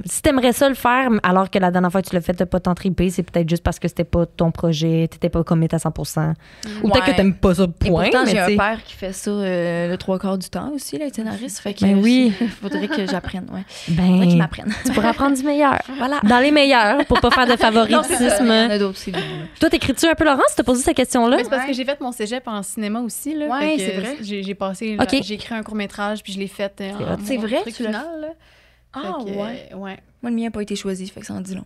si t'aimerais ça le faire, alors que la dernière fois que tu l'as fait, t'as pas tant trippé, c'est peut-être juste parce que c'était pas ton projet, t'étais pas commit à 100%. Ou peut-être que t'aimes pas ça, Et point. pourtant, mais j'ai un t'sais. père qui fait ça le 3/4 du temps aussi, là, être scénariste. Fait que Ben oui. faudrait que j'apprenne, ouais. Faudrait qu'il Ben, m'apprenne. tu pourrais apprendre du meilleur. Voilà. Dans les meilleurs, pour pas faire de Non, c'est ça. Il y en favoritisme. a d'autres aussi. là. Toi, t'écris-tu un peu, Laurence? Tu t'as posé cette question-là? Mais c'est parce que j'ai fait mon cégep en cinéma aussi, là. Ouais, Fait que c'est vrai. J'ai passé... OK. J'ai écrit un court-métrage, puis je l'ai fait en C'est mon vrai, truc tu l'as final, là. Ah, Fait que, ouais. ouais. Moi, le mien n'a pas été choisi, fait que ça en dit long.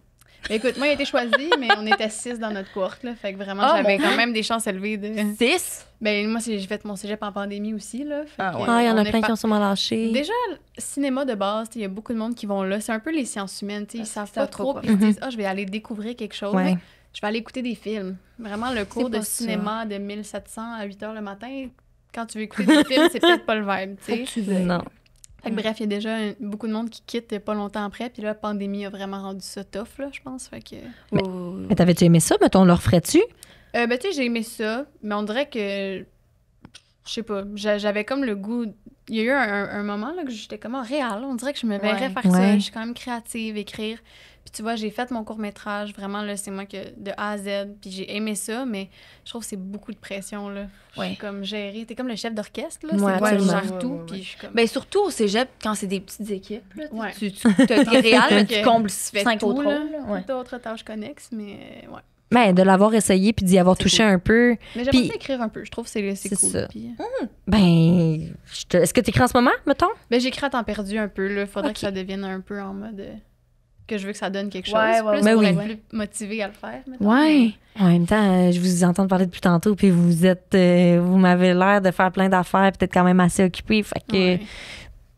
Mais écoute, moi, il a été choisi, mais on était 6 dans notre cohorte, là. Fait que vraiment, Ah, j'avais bon. quand même des chances élevées de... 6? Ben, moi, j'ai fait mon cégep en pandémie aussi, là. Fait Ah, que, ouais. Ah, il y en on a est plein pas- qui ont sûrement lâché. Déjà, le cinéma de base, il y a beaucoup de monde qui vont là. C'est un peu les sciences humaines, tu sais. Ils savent savent pas trop, pas puis ils se quoi. disent, je vais aller découvrir quelque chose. Ouais. Je vais aller écouter des films. Vraiment, le cours de pas ça. cinéma de 1700 à 8 h le matin, quand tu veux écouter des films, c'est peut-être pas le vibe, tu sais. tu veux. Non. Fait que bref, il y a déjà beaucoup de monde qui quitte pas longtemps après. Puis là, la pandémie a vraiment rendu ça tough, là, je pense. Fait que... Mais t'avais-tu aimé ça? Mettons, on le referait-tu? Ben, tu sais, j'ai aimé ça, mais on dirait que... Je sais pas, j'avais comme le goût... Il y a eu un moment là, que j'étais comme réel. On dirait que je me verrais faire ça. Ouais. Je suis quand même créative, écrire. Puis tu vois, j'ai fait mon court-métrage. Vraiment, là, c'est moi que de A à Z. Puis j'ai aimé ça, mais je trouve que c'est beaucoup de pression, là. Je suis Ouais. comme gérée. T'es comme le chef d'orchestre, là. Ouais, C'est moi qui absolument. gère tout. Ouais. Puis je suis comme... Ben, surtout au cégep, quand c'est des petites équipes, là, Ouais. tu t'es réel, mais tu combles tu fais 5 tout, autres là. rôles. là, ouais. D'autres tâches connexes, mais ouais. Ben, de l'avoir essayé puis d'y avoir C'est touché cool. un peu. Mais j'aimerais Puis- ça écrire un peu. Je trouve que c'est C'est cool. ça. Puis, Ben, est-ce que t'écris en ce moment, mettons? ben, j'écris à temps perdu un peu. Là. Faudrait Ok. que ça devienne un peu en mode... que je veux que ça donne quelque chose. Ouais, ouais, plus ouais. pour Ben être oui. plus motivée à le faire. mettons. En même temps, je vous entends parler depuis tantôt, puis vous m'avez l'air de faire plein d'affaires, peut-être quand même assez occupé. Fait que Ouais.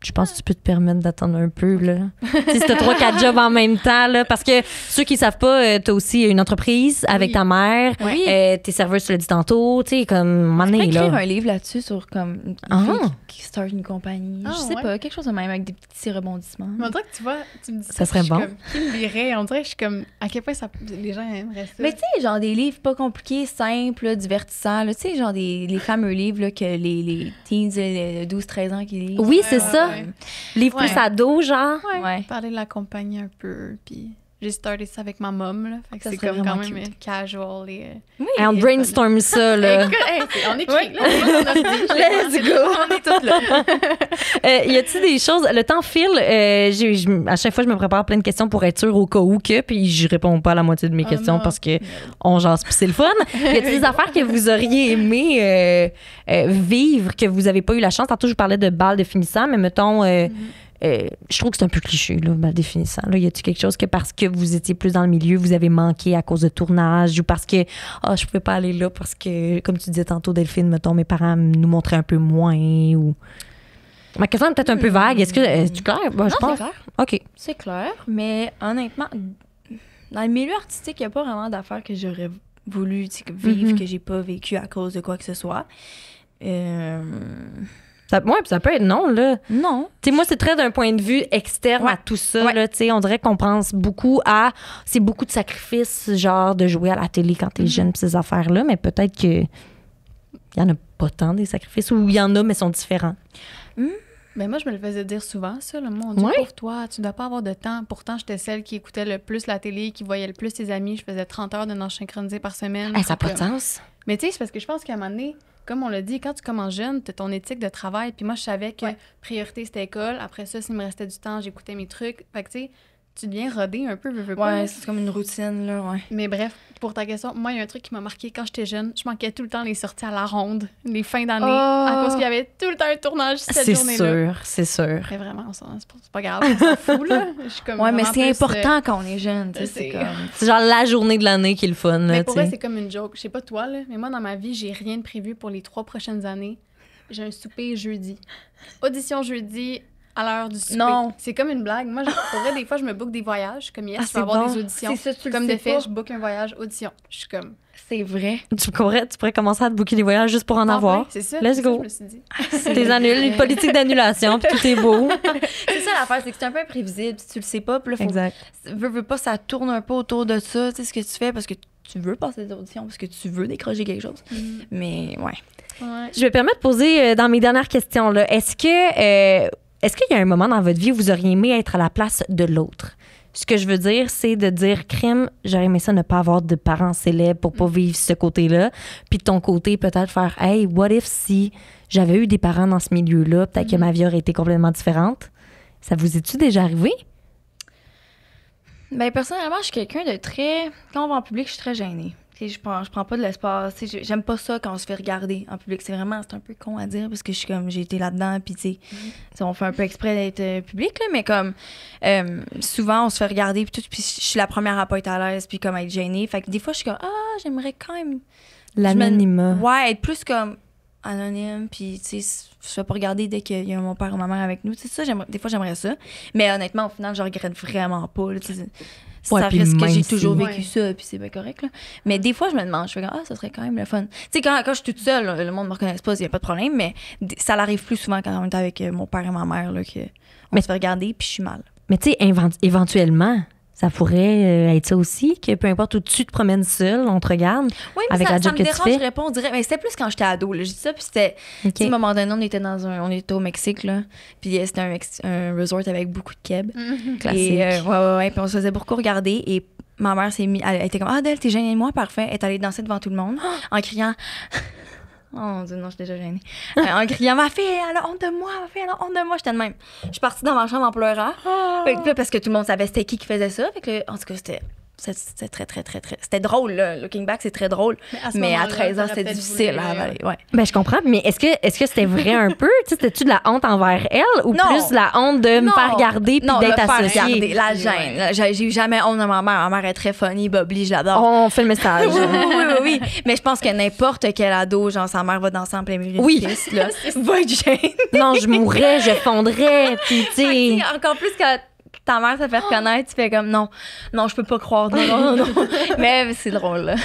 je pense que tu peux te permettre d'attendre un peu, là. Tu sais, si t'as 3-4 jobs en même temps, là. Parce que ceux qui savent pas, t'as aussi une entreprise avec Oui. ta mère. Oui. T'es serveuse, tu l'as dit tantôt. Tu sais, comme, un moment Je pourrais donné, écrire là. un livre là-dessus sur comme une Ah. fille qui start une compagnie. Ah, je sais ouais. pas, quelque chose de même avec des petits rebondissements. Mais on dirait que tu vois, tu me dis Ça serait puis je suis bon. comme, qui me lirait? On dirait que je suis comme, à quel point les gens aimeraient ça. Mais tu sais, genre des livres pas compliqués, simples, là, divertissants. là. Tu sais, genre les fameux livres là, que les teens de 12-13 ans qui lisent. Oui, c'est ouais, ça. ouais. Livre plus Ouais. ado, genre. Ouais, Ouais. parler de la compagnie un peu, puis j'ai starté ça avec ma mom, là. Fait que Ça c'est serait comme quand vraiment même cute. casual et... Oui. Hey, on brainstorm ça, là. Écoute, hey, on écrit, Ouais. là. On a dit, Let's go! On est toutes là. Y a-t-il des choses. Le temps file. À chaque fois, je me prépare plein de questions pour être sûre au cas où que, puis je réponds pas à la moitié de mes Oh questions non. parce que on jase, puis c'est le fun. Y a-t-il des affaires que vous auriez aimé vivre, que vous avez pas eu la chance? Tantôt, je vous parlais de bal de finissant, mais mettons. Je trouve que c'est un peu cliché, là, bal de finissant. Là, y a-t-il quelque chose que parce que vous étiez plus dans le milieu, vous avez manqué à cause de tournage ou parce que je pouvais pas aller là parce que, comme tu disais tantôt, Delphine, mettons, mes parents nous montraient un peu moins ou. Ma question est peut-être un peu vague. Est-ce que tu clair? Ben, je Non, pense. c'est clair. OK. C'est clair, mais honnêtement, dans le milieu artistique, il n'y a pas vraiment d'affaires que j'aurais voulu tu sais, vivre, Mhm. que j'ai pas vécu à cause de quoi que ce soit. Ça, ouais, puis ça peut être non, là. Non. Tu sais, moi, c'est très d'un point de vue externe Ouais. à tout ça, Ouais. là. Tu sais, on dirait qu'on pense beaucoup à. C'est beaucoup de sacrifices, genre, de jouer à la télé quand t'es jeune, pis ces affaires-là, mais peut-être que. Il y en a pas tant des sacrifices, ou il y en a, mais sont différents. Ben moi, je me le faisais dire souvent, ça. Là. Mon Dieu, Ouais. pauvre toi, tu dois pas avoir de temps. Pourtant, j'étais celle qui écoutait le plus la télé, qui voyait le plus ses amis. Je faisais 30 heures de nage synchronisé par semaine. Hey, ça n'a pas de Comme- sens. Mais tu sais, c'est parce que je pense qu'à un moment donné, comme on l'a dit, quand tu commences jeune, tu as ton éthique de travail. Puis moi, je savais que priorité, c'était école. Après ça, s'il me restait du temps, j'écoutais mes trucs. Fait que tu sais, tu deviens rodé un peu, veux pas. Ouais, c'est comme une routine, là, ouais. Mais bref, pour ta question, moi, il y a un truc qui m'a marqué quand j'étais jeune. Je manquais tout le temps les sorties à la ronde, les fins d'année, à cause qu'il y avait tout le temps un tournage cette C'est journée-là. sûr, c'est sûr. Mais vraiment, c'est pas grave, on s'en fout, là. Je suis comme Ouais, mais vraiment c'est plus, important quand on est jeune, tu sais, je c'est sais. comme... C'est genre la journée de l'année qui est le fun, Mais là, pour tu vrai, sais. c'est comme une joke. Je sais pas toi, là, mais moi, dans ma vie, j'ai rien de prévu pour les 3 prochaines années. j'ai un souper jeudi. Audition jeudi à l'heure du souper. Non. C'est comme une blague. Moi, pour vrai, des fois, je me book des voyages. Comme hier, je c'est vais avoir bon. des auditions. C'est ça, tu le comme sais de fait, pas. je book un voyage audition. Je suis comme... C'est vrai. Tu pourrais commencer à te booker des voyages juste pour en avoir. C'est ça. Let's c'est go. Ça, je me suis dit. T'es annules, une politique d'annulation, puis tout est beau. C'est ça l'affaire, c'est que c'est un peu imprévisible. Tu le sais pas, puis là, faut... Exact. Veux pas, ça tourne un peu autour de ça, tu sais, ce que tu fais, parce que tu veux passer des auditions, parce que tu veux décrocher quelque chose. Mais, ouais. Ouais. Je vais me permettre de poser dans mes dernières questions, là, est-ce qu'il y a un moment dans votre vie où vous auriez aimé être à la place de l'autre? Ce que je veux dire, c'est de dire, crime, j'aurais aimé ça ne pas avoir de parents célèbres pour pas vivre ce côté-là. Puis de ton côté, peut-être faire, hey, what if si j'avais eu des parents dans ce milieu-là, peut-être que ma vie aurait été complètement différente. Ça vous est-tu déjà arrivé? Ben, personnellement, je suis quelqu'un de très... Quand on va en public, je suis très gênée. Tu sais, je prends pas de l'espace. Tu sais, j'aime pas ça quand on se fait regarder en public. C'est un peu con à dire parce que j'ai été là-dedans. Puis, tu sais, on fait un peu exprès d'être public, là, mais comme souvent, on se fait regarder. Puis, je suis la première à pas être à l'aise. Puis, comme être gênée. Fait que des fois, je suis comme, j'aimerais quand même. L'anonymat. Ouais, être plus comme anonyme. Puis, tu sais, je fais pas regarder dès qu'il y a mon père ou ma mère avec nous. Tu sais, ça, des fois, j'aimerais ça. Mais honnêtement, au final, je regrette vraiment pas. Là, tu sais. Ouais, Ça puis reste que même j'ai si- toujours vécu Ouais. ça, puis c'est bien correct. Là. Mais des fois, je me demande, je fais comme, ça serait quand même le fun. Tu sais, quand je suis toute seule, là, le monde me reconnaisse pas, il n'y a pas de problème, mais ça l'arrive plus souvent quand on est avec mon père et ma mère, là, que on se fait regarder, puis je suis mal. Mais tu sais, éventuellement, ça pourrait être ça aussi, que peu importe où tu te promènes seul, on te regarde. Oui, mais Avec ça, la ça job me que tu fais. dérangerait pas, on dirait. Mais c'était plus quand j'étais ado, là. J'ai dit ça, puis c'était. OK. Tu sais, à un moment donné, on était au Mexique, là. Puis c'était un resort avec beaucoup de keb. Classique. Et ouais. Puis on se faisait beaucoup regarder. Et ma mère elle était comme, Del, t'es gênée de moi, parfait. Elle est allée danser devant tout le monde en criant. Oh mon Dieu, non, je suis déjà gênée. En criant, ma fille, elle a honte de moi, ma fille, elle a honte de moi. J'étais de même. Je suis partie dans ma chambre en pleurant. Fait que là, parce que tout le monde savait c'était qui faisait ça. Fait que là, en tout cas, c'était très, très, très, très. C'était drôle, là. Looking back, c'est très drôle. ce Mais à moment-là, 13 ans, t'aurais c'était peut-être difficile voulu, à avaler. Ouais. Ben, je comprends, mais est-ce que c'était vrai un peu? Tu sais, c'était-tu de la honte envers elle ou Non. plus la honte de me Non. faire regarder puis Non, d'être me faire associée? regarder, la gêne. Là, j'ai eu jamais honte de ma mère. Ma mère est très funny, bubbly, je l'adore. On fait le message. Oui. Mais je pense que n'importe quel ado, genre sa mère va danser en plein milieu Oui. d'une piste, là, va être gênée. Non, je mourrais, je fondrais, puis tu sais... Tu sais, encore plus quand ta mère se fait reconnaître, tu fais comme non, je peux pas croire. Non. Mais c'est drôle, là.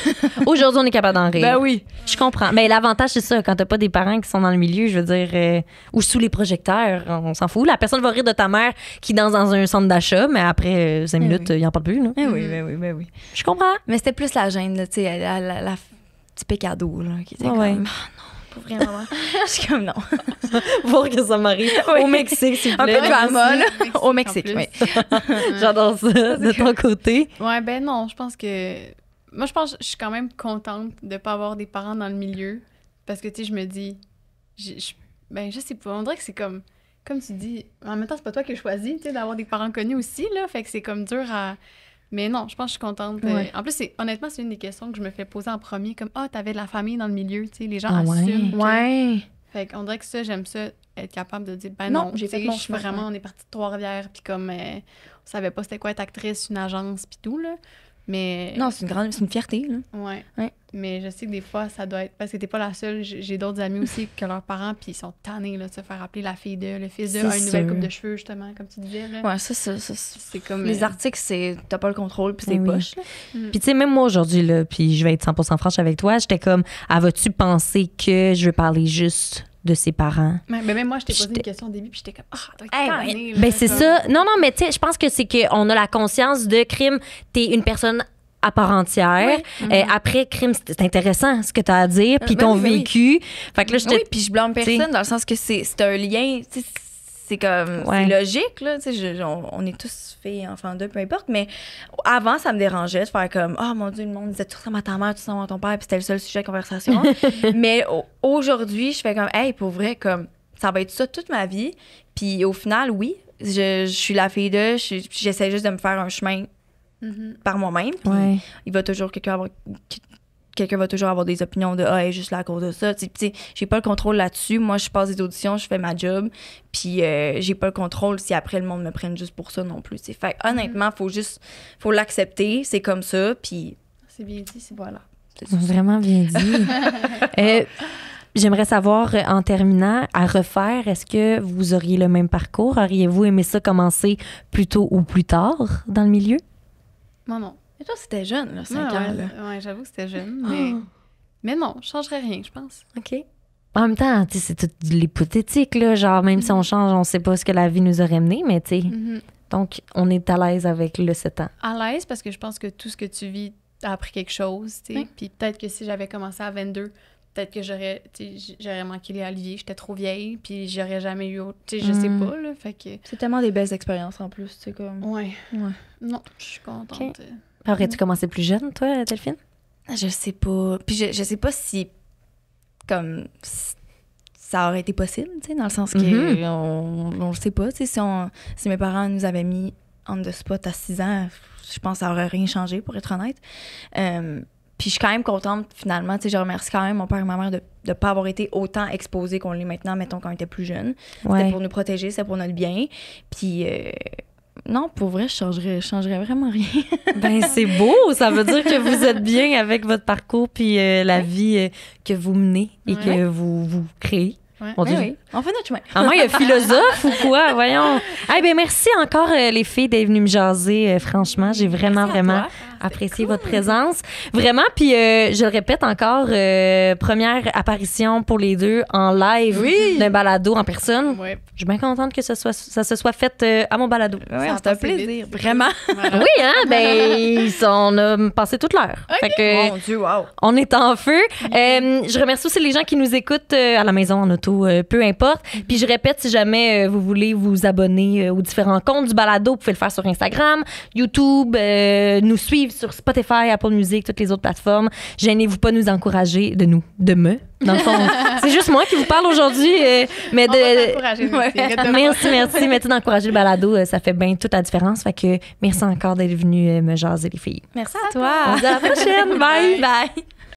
Aujourd'hui, on est capable d'en rire. Ben oui. Je comprends. Mais l'avantage, c'est ça, quand t'as pas des parents qui sont dans le milieu, je veux dire, ou sous les projecteurs, on s'en fout. La personne va rire de ta mère qui danse dans un centre d'achat, mais après 5 minutes, il en parle plus. Là. Ben oui. Je comprends. Mais c'était plus la gêne, là, tu sais, la petit pécado, là, qui était Ouais. comme, non, pas vraiment. Je suis comme non. Voir que ça m'arrive Oui. au Mexique, s'il vous Un plaît. peu drama, là. Mexique, Au Mexique, en plus. oui. J'adore ça, de ton côté. Ouais, ben non, je pense que... Moi, je pense que je suis quand même contente de pas avoir des parents dans le milieu. Parce que, tu sais, je me dis... Ben, je sais pas, on dirait que c'est comme... Comme tu dis, en même temps, c'est pas toi qui as choisi, tu sais, d'avoir des parents connus aussi, là. Fait que c'est comme dur à... Mais non, je pense que je suis contente. Ouais. En plus, honnêtement, c'est une des questions que je me fais poser en premier. Comme, t'avais de la famille dans le milieu, tu sais, les gens Ah ouais. assument. que- Ouais. Fait qu'on dirait que ça, j'aime ça, être capable de dire, ben Non, non, j'ai tu sais, fait mon je suis chemin, vraiment, ouais. on est parti de Trois-Rivières, puis comme, on savait pas c'était quoi être actrice, une agence, puis tout, là. Mais. Non, c'est une fierté, là. Ouais. Ouais. Mais je sais que des fois, ça doit être. Parce que t'es pas la seule. J'ai d'autres amis aussi que leurs parents, puis ils sont tannés, là, de se faire appeler la fille de. Le fils de C'est a une nouvelle sûr. coupe de cheveux, justement, comme tu disais, là. Ouais, ça. C'est comme. Les articles, t'as pas le contrôle, puis c'est Oui. poche, là. Puis tu sais, même moi aujourd'hui, là, puis je vais être 100% franche avec toi, j'étais comme, vas-tu penser que je veux parler juste de ses parents? Mais même moi, je t'ai posé J'étais- une question au début, puis j'étais comme, doit être Hey, tannée, là, Ben c'est comme- ça. Non, mais tu sais, je pense que c'est qu'on a la conscience de crime. T'es une personne à part entière. Après, crime, c'est intéressant ce que tu as à dire, puis Ben ton oui, ben oui. vécu. Fait que là, j'étais... Oui, puis je blâme T'sais. personne dans le sens que c'est un lien, tu sais, c'est comme, Ouais. c'est logique, là, tu sais, on est tous filles, enfants d'eux, peu importe, mais avant, ça me dérangeait de faire comme, mon Dieu, le monde disait, tu ressembles à ta mère, tu ressembles à ton père, puis c'était le seul sujet de conversation. Mais aujourd'hui, je fais comme, hey, pour vrai, comme, ça va être ça toute ma vie, puis au final, oui, je suis la fille de, j'essaie juste de me faire un chemin Mhm. par moi-même, puis Ouais. il va toujours quelqu'un va toujours avoir des opinions de elle est juste là à cause de ça. Tu sais, j'ai pas le contrôle là-dessus. Moi, je passe des auditions, je fais ma job, puis j'ai pas le contrôle si après le monde me prenne juste pour ça non plus. T'sais. Fait honnêtement, faut l'accepter, c'est comme ça, puis C'est bien dit, c'est voilà. Vraiment bien dit. j'aimerais savoir, en terminant, à refaire, est-ce que vous auriez le même parcours? Auriez-vous aimé ça commencer plus tôt ou plus tard dans le milieu? Moi, non. Mais toi, c'était jeune, là, 5 Ouais, ans. Là. ouais, j'avoue que c'était jeune, mais non, je changerais rien, je pense. OK. En même temps, tu sais, c'est tout de l'hypothétique, là. Genre, même si on change, on sait pas ce que la vie nous aurait mené, mais tu sais. Donc, on est à l'aise avec le 7 ans. À l'aise parce que je pense que tout ce que tu vis, t'as appris quelque chose, tu sais. Puis peut-être que si j'avais commencé à 22, peut-être que j'aurais manqué les Olivier, j'étais trop vieille, puis j'aurais jamais eu autre. Tu sais, je sais pas, là. Fait que. C'est tellement des belles expériences en plus, tu sais, comme. Ouais. Non, je suis contente. Okay. Aurais-tu commencé plus jeune, toi, Delphine? Je sais pas. Puis je sais pas si. Comme. Ça aurait été possible, tu sais, dans le sens que on le sait pas, tu sais, si mes parents nous avaient mis on the spot à 6 ans, je pense que ça aurait rien changé, pour être honnête. Puis je suis quand même contente, finalement, tu sais, je remercie quand même mon père et ma mère de ne pas avoir été autant exposés qu'on l'est maintenant, mettons, quand on était plus jeunes. C'était pour nous protéger, c'était pour notre bien. Puis... non, pour vrai, je changerais vraiment rien. Ben c'est beau, ça veut dire que vous êtes bien avec votre parcours puis la vie que vous menez et que vous créez. Ouais. Mon Dieu. Oui, on fait notre chemin. Ah, moi, il y a philosophe ou quoi? Voyons. Eh bien, merci encore, les filles, d'être venues me jaser. Franchement, j'ai vraiment apprécié votre présence. Vraiment, puis je le répète encore, première apparition pour les deux en live d'un balado en personne. Ouais. Je suis bien contente que ça se soit fait à mon balado. Oui, c'est un plaisir, vraiment. Voilà. Oui, hein? Ben, on a passé toute l'heure. Fait que, Mon Dieu, wow. on est en feu. Je remercie aussi les gens qui nous écoutent à la maison, en auto, peu importe. Puis je répète, si jamais vous voulez vous abonner aux différents comptes du balado, vous pouvez le faire sur Instagram, YouTube, nous suivre sur Spotify, Apple Music, toutes les autres plateformes. Gênez-vous pas de nous encourager, dans le fond, c'est juste moi qui vous parle aujourd'hui. Mais On va t'encourager, merci. Merci. Mais d'encourager le balado, ça fait bien toute la différence. Fait que merci encore d'être venu me jaser, les filles. Merci à toi. On se dit à la prochaine. Bye. Bye.